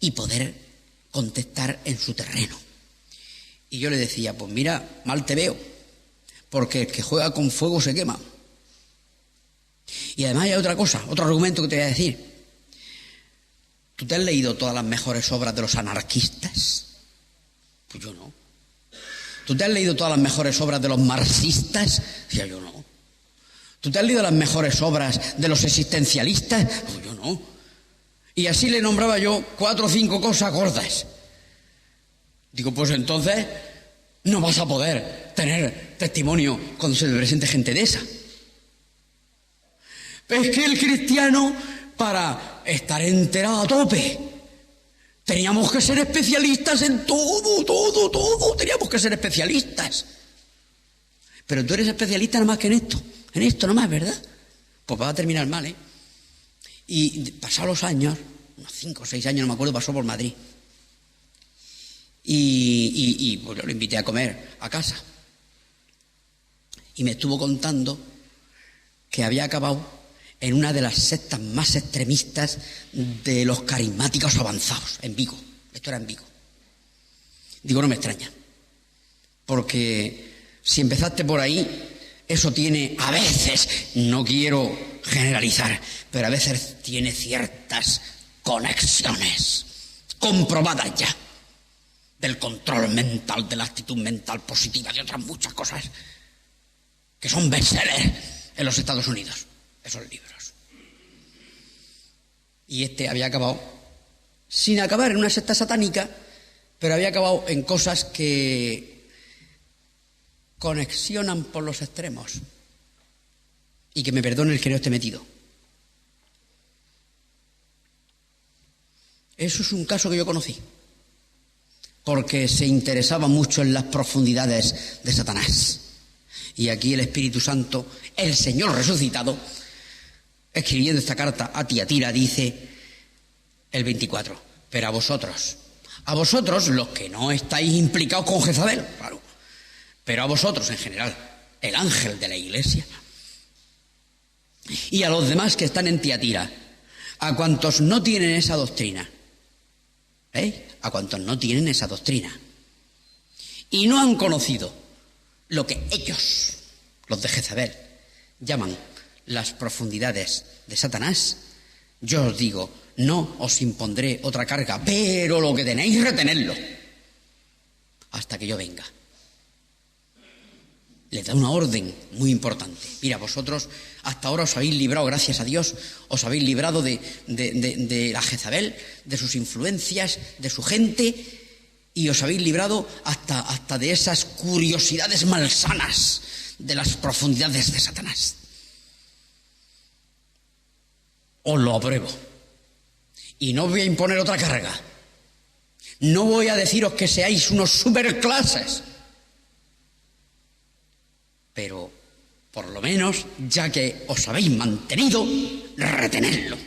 Speaker 1: y poder contestar en su terreno. Y yo le decía, pues mira, mal te veo, porque el que juega con fuego se quema. Y además hay otra cosa, otro argumento que te voy a decir. ¿Tú te has leído todas las mejores obras de los anarquistas? Pues yo no. ¿Tú te has leído todas las mejores obras de los marxistas? Ya yo no. ¿Tú te has leído las mejores obras de los existencialistas? Pues yo no. Y así le nombraba yo 4 o 5 cosas gordas. Digo, pues entonces no vas a poder tener testimonio cuando se te presente gente de esa. Es que el cristiano, para estar enterado a tope, Teníamos que ser especialistas en todo. Teníamos que ser especialistas. Pero tú eres especialista nada más que en esto nomás, ¿verdad? Pues va a terminar mal, ¿eh? Y pasados los años, unos 5 o 6 años, no me acuerdo, pasó por Madrid. Y pues yo lo invité a comer a casa. Y me estuvo contando que había acabado en una de las sectas más extremistas de los carismáticos avanzados, en Vigo. Esto era en Vigo. Digo, no me extraña, porque si empezaste por ahí, eso tiene, a veces, no quiero generalizar, pero a veces tiene ciertas conexiones comprobadas ya, del control mental, de la actitud mental positiva, de otras muchas cosas que son bestsellers en los Estados Unidos, esos libros. Y este había acabado, sin acabar en una secta satánica, pero había acabado en cosas que conexionan por los extremos. Y que me perdone el que no esté metido. Eso es un caso que yo conocí, porque se interesaba mucho en las profundidades de Satanás. Y aquí el Espíritu Santo, el Señor resucitado, escribiendo esta carta a Tiatira, dice el 24, pero a vosotros los que no estáis implicados con Jezabel, claro, pero a vosotros en general, el ángel de la iglesia, y a los demás que están en Tiatira, a cuantos no tienen esa doctrina, a cuantos no tienen esa doctrina, y no han conocido lo que ellos, los de Jezabel, llaman las profundidades de Satanás, yo os digo, no os impondré otra carga, pero lo que tenéis, retenedlo hasta que yo venga. Le da una orden muy importante. Mira, vosotros hasta ahora os habéis librado, gracias a Dios, os habéis librado de la Jezabel, de sus influencias, de su gente, y os habéis librado hasta de esas curiosidades malsanas de las profundidades de Satanás. Os lo apruebo. Y no voy a imponer otra carga. No voy a deciros que seáis unos superclases. Pero, por lo menos, ya que os habéis mantenido, retenedlo.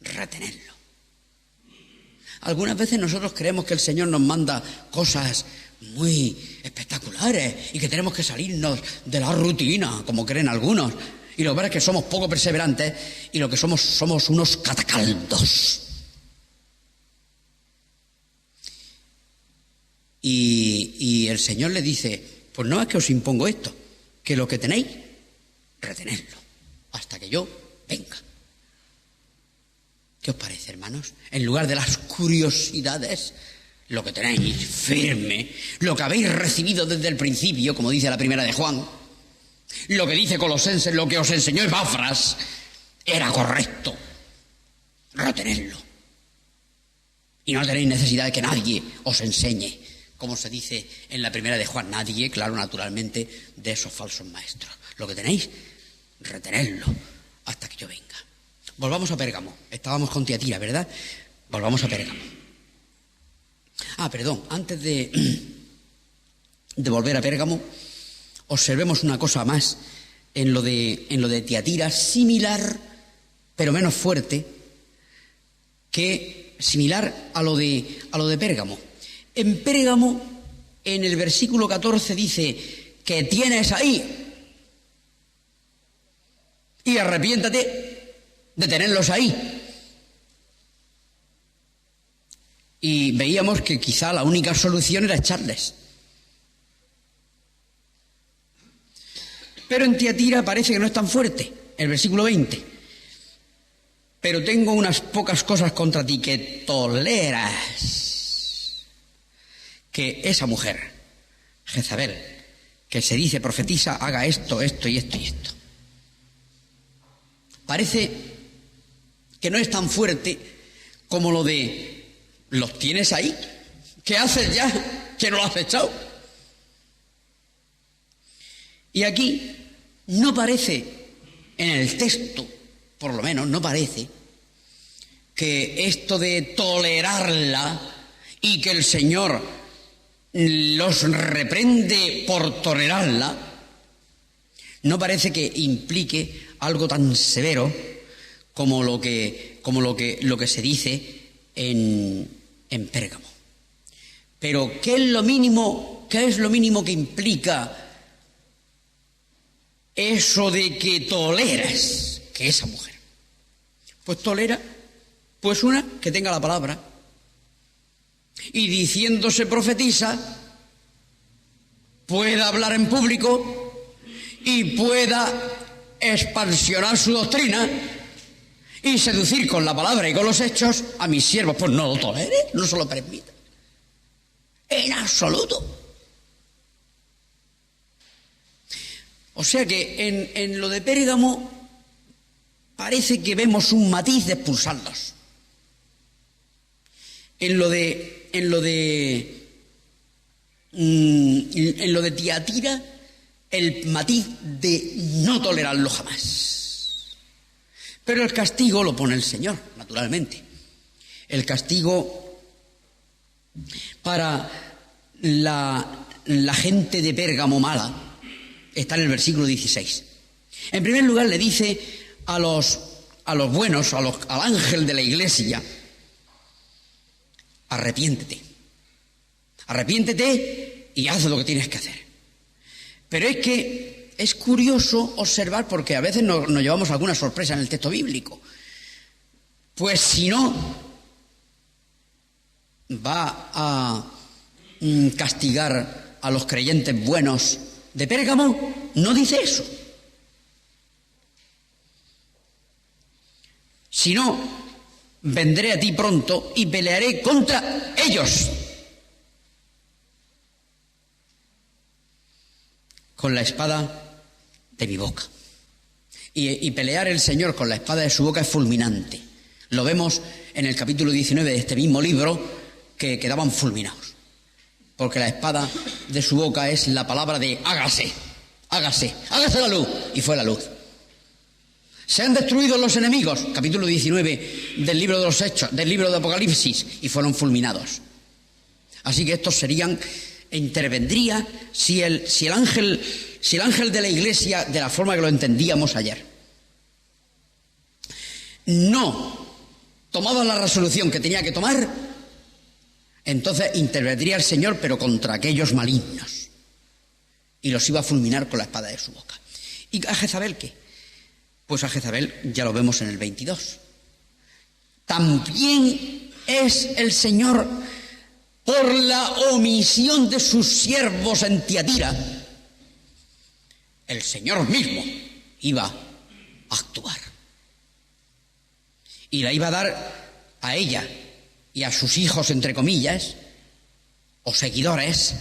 Speaker 1: Retenedlo. Algunas veces nosotros creemos que el Señor nos manda cosas muy espectaculares y que tenemos que salirnos de la rutina, como creen algunos. Y lo que pasa es que somos poco perseverantes y lo que somos unos catacaldos. Y el Señor le dice, pues no es que os impongo esto, que lo que tenéis, retenedlo, hasta que yo venga. ¿Qué os parece, hermanos? En lugar de las curiosidades, lo que tenéis firme, lo que habéis recibido desde el principio, como dice la primera de Juan, lo que dice Colosenses, lo que os enseñó Epafras, era correcto. Retenedlo. Y no tenéis necesidad de que nadie os enseñe, como se dice en la primera de Juan, nadie, claro, naturalmente, de esos falsos maestros. Lo que tenéis, retenedlo hasta que yo venga. Volvamos a Pérgamo. Estábamos con Tiatira, ¿verdad? Volvamos a Pérgamo. Perdón, antes de volver a Pérgamo, observemos una cosa más en lo de Tiatira, similar, pero menos fuerte, que similar a lo de Pérgamo. En Pérgamo, en el versículo 14 dice que tienes ahí y arrepiéntate de tenerlos ahí. Y veíamos que quizá la única solución era echarles. Pero en Tiatira parece que no es tan fuerte, el versículo 20. Pero tengo unas pocas cosas contra ti, que toleras que esa mujer, Jezabel, que se dice profetiza, haga esto, esto y esto y esto. Parece que no es tan fuerte como lo de los tienes ahí. ¿Qué haces ya que no lo has echado? Y aquí no parece, en el texto, por lo menos, no parece que esto de tolerarla y que el Señor los reprende por tolerarla, no parece que implique algo tan severo como lo que se dice en Pérgamo. Pero ¿qué es lo mínimo que implica eso de que toleras que esa mujer? Pues tolera, pues una, que tenga la palabra, y diciéndose profetisa, pueda hablar en público y pueda expansionar su doctrina y seducir con la palabra y con los hechos a mis siervos. Pues no lo tolere, no se lo permita, en absoluto. O sea que en lo de Pérgamo parece que vemos un matiz de expulsarlos. En lo de Tiatira, el matiz de no tolerarlo jamás. Pero el castigo lo pone el Señor, naturalmente. El castigo para la gente de Pérgamo mala está en el versículo 16. En primer lugar le dice a los buenos, al ángel de la iglesia: arrepiéntete y haz lo que tienes que hacer. Pero es que es curioso observar, porque a veces nos llevamos alguna sorpresa en el texto bíblico. Pues si no va a castigar a los creyentes buenos de Pérgamo, no dice eso. Si no, vendré a ti pronto y pelearé contra ellos con la espada de mi boca. Y pelear el Señor con la espada de su boca es fulminante. Lo vemos en el capítulo 19 de este mismo libro, que quedaban fulminados, porque la espada de su boca es la palabra de hágase la luz, y fue la luz. Se han destruido los enemigos, capítulo 19 del libro de los Hechos, del libro de Apocalipsis, y fueron fulminados. Así que estos intervendría si el ángel de la iglesia, de la forma que lo entendíamos ayer, no tomaba la resolución que tenía que tomar, entonces intervendría el Señor, pero contra aquellos malignos, y los iba a fulminar con la espada de su boca. ¿Y a Jezabel qué? Pues a Jezabel ya lo vemos en el 22. También es el Señor, por la omisión de sus siervos en Tiatira, el Señor mismo iba a actuar. Y la iba a dar a ella y a sus hijos, entre comillas, o seguidores,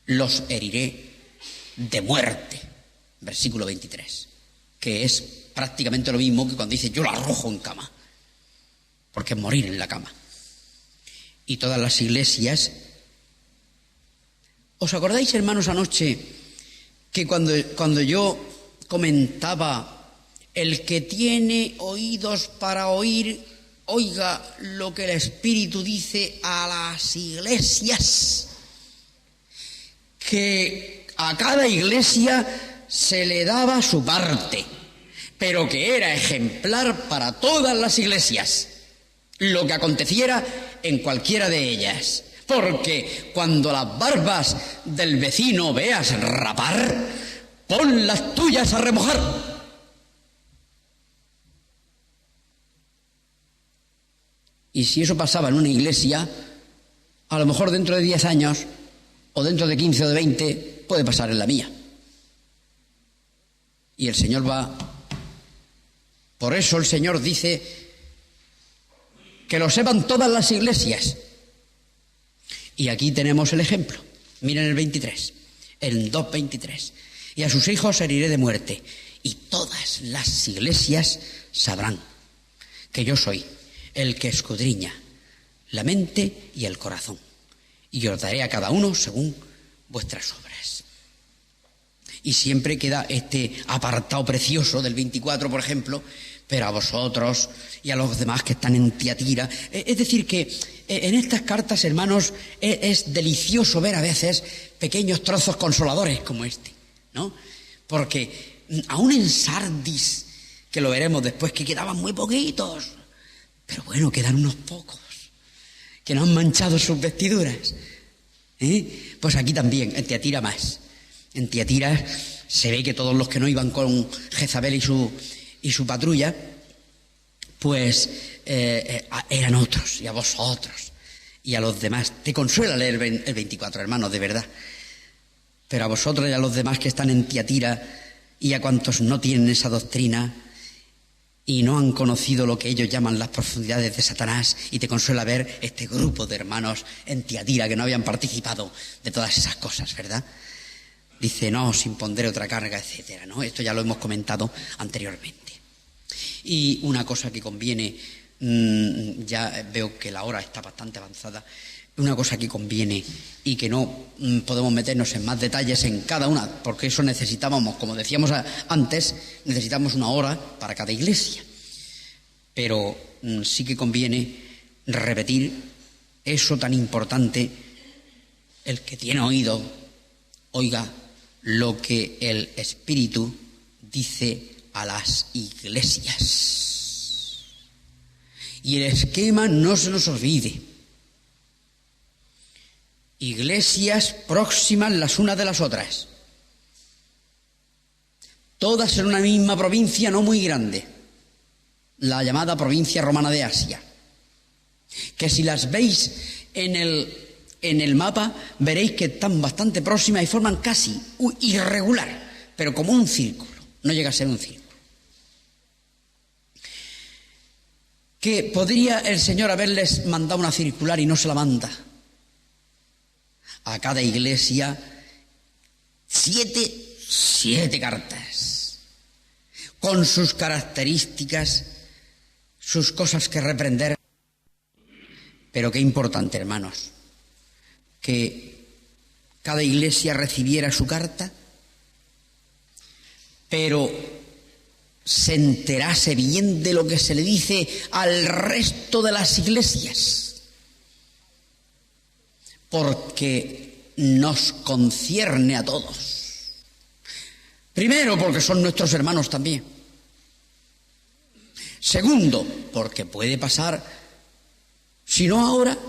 Speaker 1: los heriré de muerte. Versículo 23, que es prácticamente lo mismo que cuando dice yo la arrojo en cama, porque es morir en la cama. Y todas las iglesias... ¿Os acordáis, hermanos, anoche que cuando yo comentaba: el que tiene oídos para oír, oiga lo que el Espíritu dice a las iglesias? Que a cada iglesia se le daba su parte, pero que era ejemplar para todas las iglesias lo que aconteciera en cualquiera de ellas. Porque cuando las barbas del vecino veas rapar, pon las tuyas a remojar. Y si eso pasaba en una iglesia, a lo mejor dentro de 10 años, o dentro de 15 o de 20, puede pasar en la mía. Y el Señor va... Por eso el Señor dice que lo sepan todas las iglesias. Y aquí tenemos el ejemplo. Miren el 23, el 2:23. Y a sus hijos heriré de muerte, y todas las iglesias sabrán que yo soy el que escudriña la mente y el corazón, y os daré a cada uno según vuestras obras. Y siempre queda este apartado precioso del 24, por ejemplo, pero a vosotros y a los demás que están en Tiatira. Es decir, que en estas cartas, hermanos, es delicioso ver a veces pequeños trozos consoladores como este, ¿no? Porque aún en Sardis, que lo veremos después, que quedaban muy poquitos, pero bueno, quedan unos pocos, que no han manchado sus vestiduras. Pues aquí también, en Tiatira más. En Tiatira se ve que todos los que no iban con Jezabel y su patrulla, pues eran otros, y a vosotros, y a los demás. Te consuela leer el 24, hermanos, de verdad. Pero a vosotros y a los demás que están en Tiatira, y a cuantos no tienen esa doctrina, y no han conocido lo que ellos llaman las profundidades de Satanás, y te consuela ver este grupo de hermanos en Tiatira que no habían participado de todas esas cosas, ¿verdad? Dice, no os impondré otra carga, etcétera, ¿no? Esto ya lo hemos comentado anteriormente. Y una cosa que conviene, ya veo que la hora está bastante avanzada, una cosa que conviene y que no podemos meternos en más detalles en cada una, porque eso necesitábamos, como decíamos antes, necesitamos una hora para cada iglesia. Pero sí que conviene repetir eso tan importante: el que tiene oído, oiga lo que el Espíritu dice a las iglesias. Y el esquema no se nos olvide. Iglesias próximas las unas de las otras, todas en una misma provincia no muy grande, la llamada provincia romana de Asia, que si las veis en el mapa veréis que están bastante próximas y forman casi irregular, pero como un círculo, no llega a ser un círculo. Que podría el Señor haberles mandado una circular y no se la manda. A cada iglesia 7 cartas, con sus características, sus cosas que reprender. Pero qué importante, hermanos, que cada iglesia recibiera su carta, pero se enterase bien de lo que se le dice al resto de las iglesias, porque nos concierne a todos. Primero, porque son nuestros hermanos también. Segundo, porque puede pasar, si no ahora,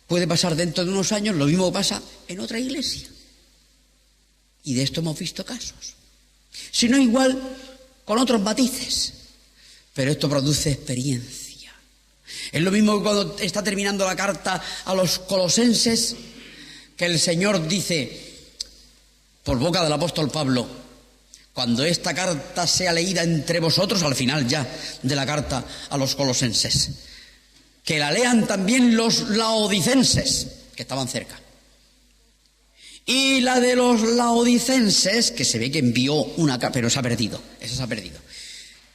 Speaker 1: puede pasar dentro de unos años, lo mismo que pasa en otra iglesia. Y de esto hemos visto casos. Si no igual, con otros matices. Pero esto produce experiencia. Es lo mismo que cuando está terminando la carta a los colosenses, que el Señor dice, por boca del apóstol Pablo, cuando esta carta sea leída entre vosotros, al final ya de la carta a los colosenses, que la lean también los laodicenses, que estaban cerca. Y la de los laodicenses, que se ve que envió una carta, pero se ha perdido, esa se ha perdido,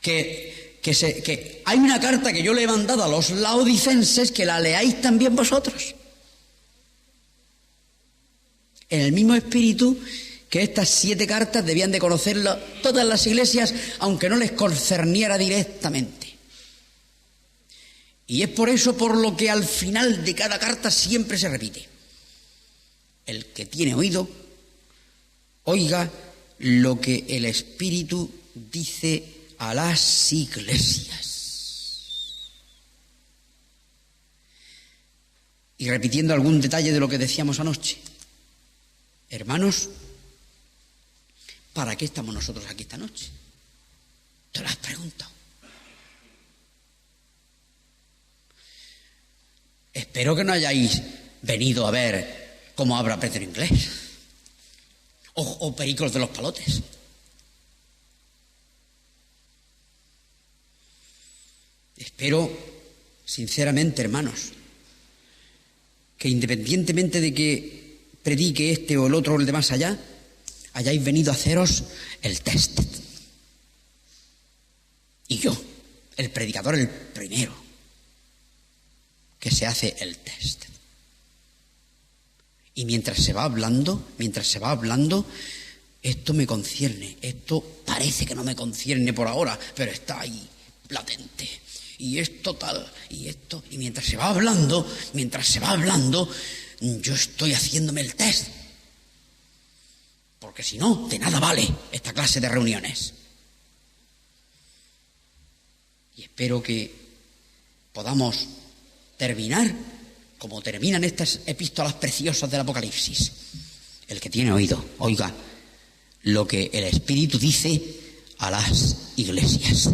Speaker 1: que hay una carta que yo le he mandado a los laodicenses, que la leáis también vosotros. En el mismo espíritu que estas 7 cartas debían de conocerlas todas las iglesias, aunque no les concerniera directamente. Y es por eso por lo que al final de cada carta siempre se repite: el que tiene oído, oiga lo que el Espíritu dice a las iglesias. Y repitiendo algún detalle de lo que decíamos anoche, hermanos, ¿para qué estamos nosotros aquí esta noche? ¿Te lo has preguntado? Espero que no hayáis venido a ver cómo habla Pedro inglés o Pericos de los Palotes. Espero, sinceramente, hermanos, que independientemente de que predique este o el otro o el de más allá, hayáis venido a haceros el test. Y yo, el predicador, el primero que se hace el test. Y mientras se va hablando, esto me concierne, esto parece que no me concierne por ahora, pero está ahí, latente. Y esto tal, y esto, y mientras se va hablando, yo estoy haciéndome el test. Porque si no, de nada vale esta clase de reuniones. Y espero que podamos terminar como terminan estas epístolas preciosas del Apocalipsis. El que tiene oído, oiga lo que el Espíritu dice a las iglesias.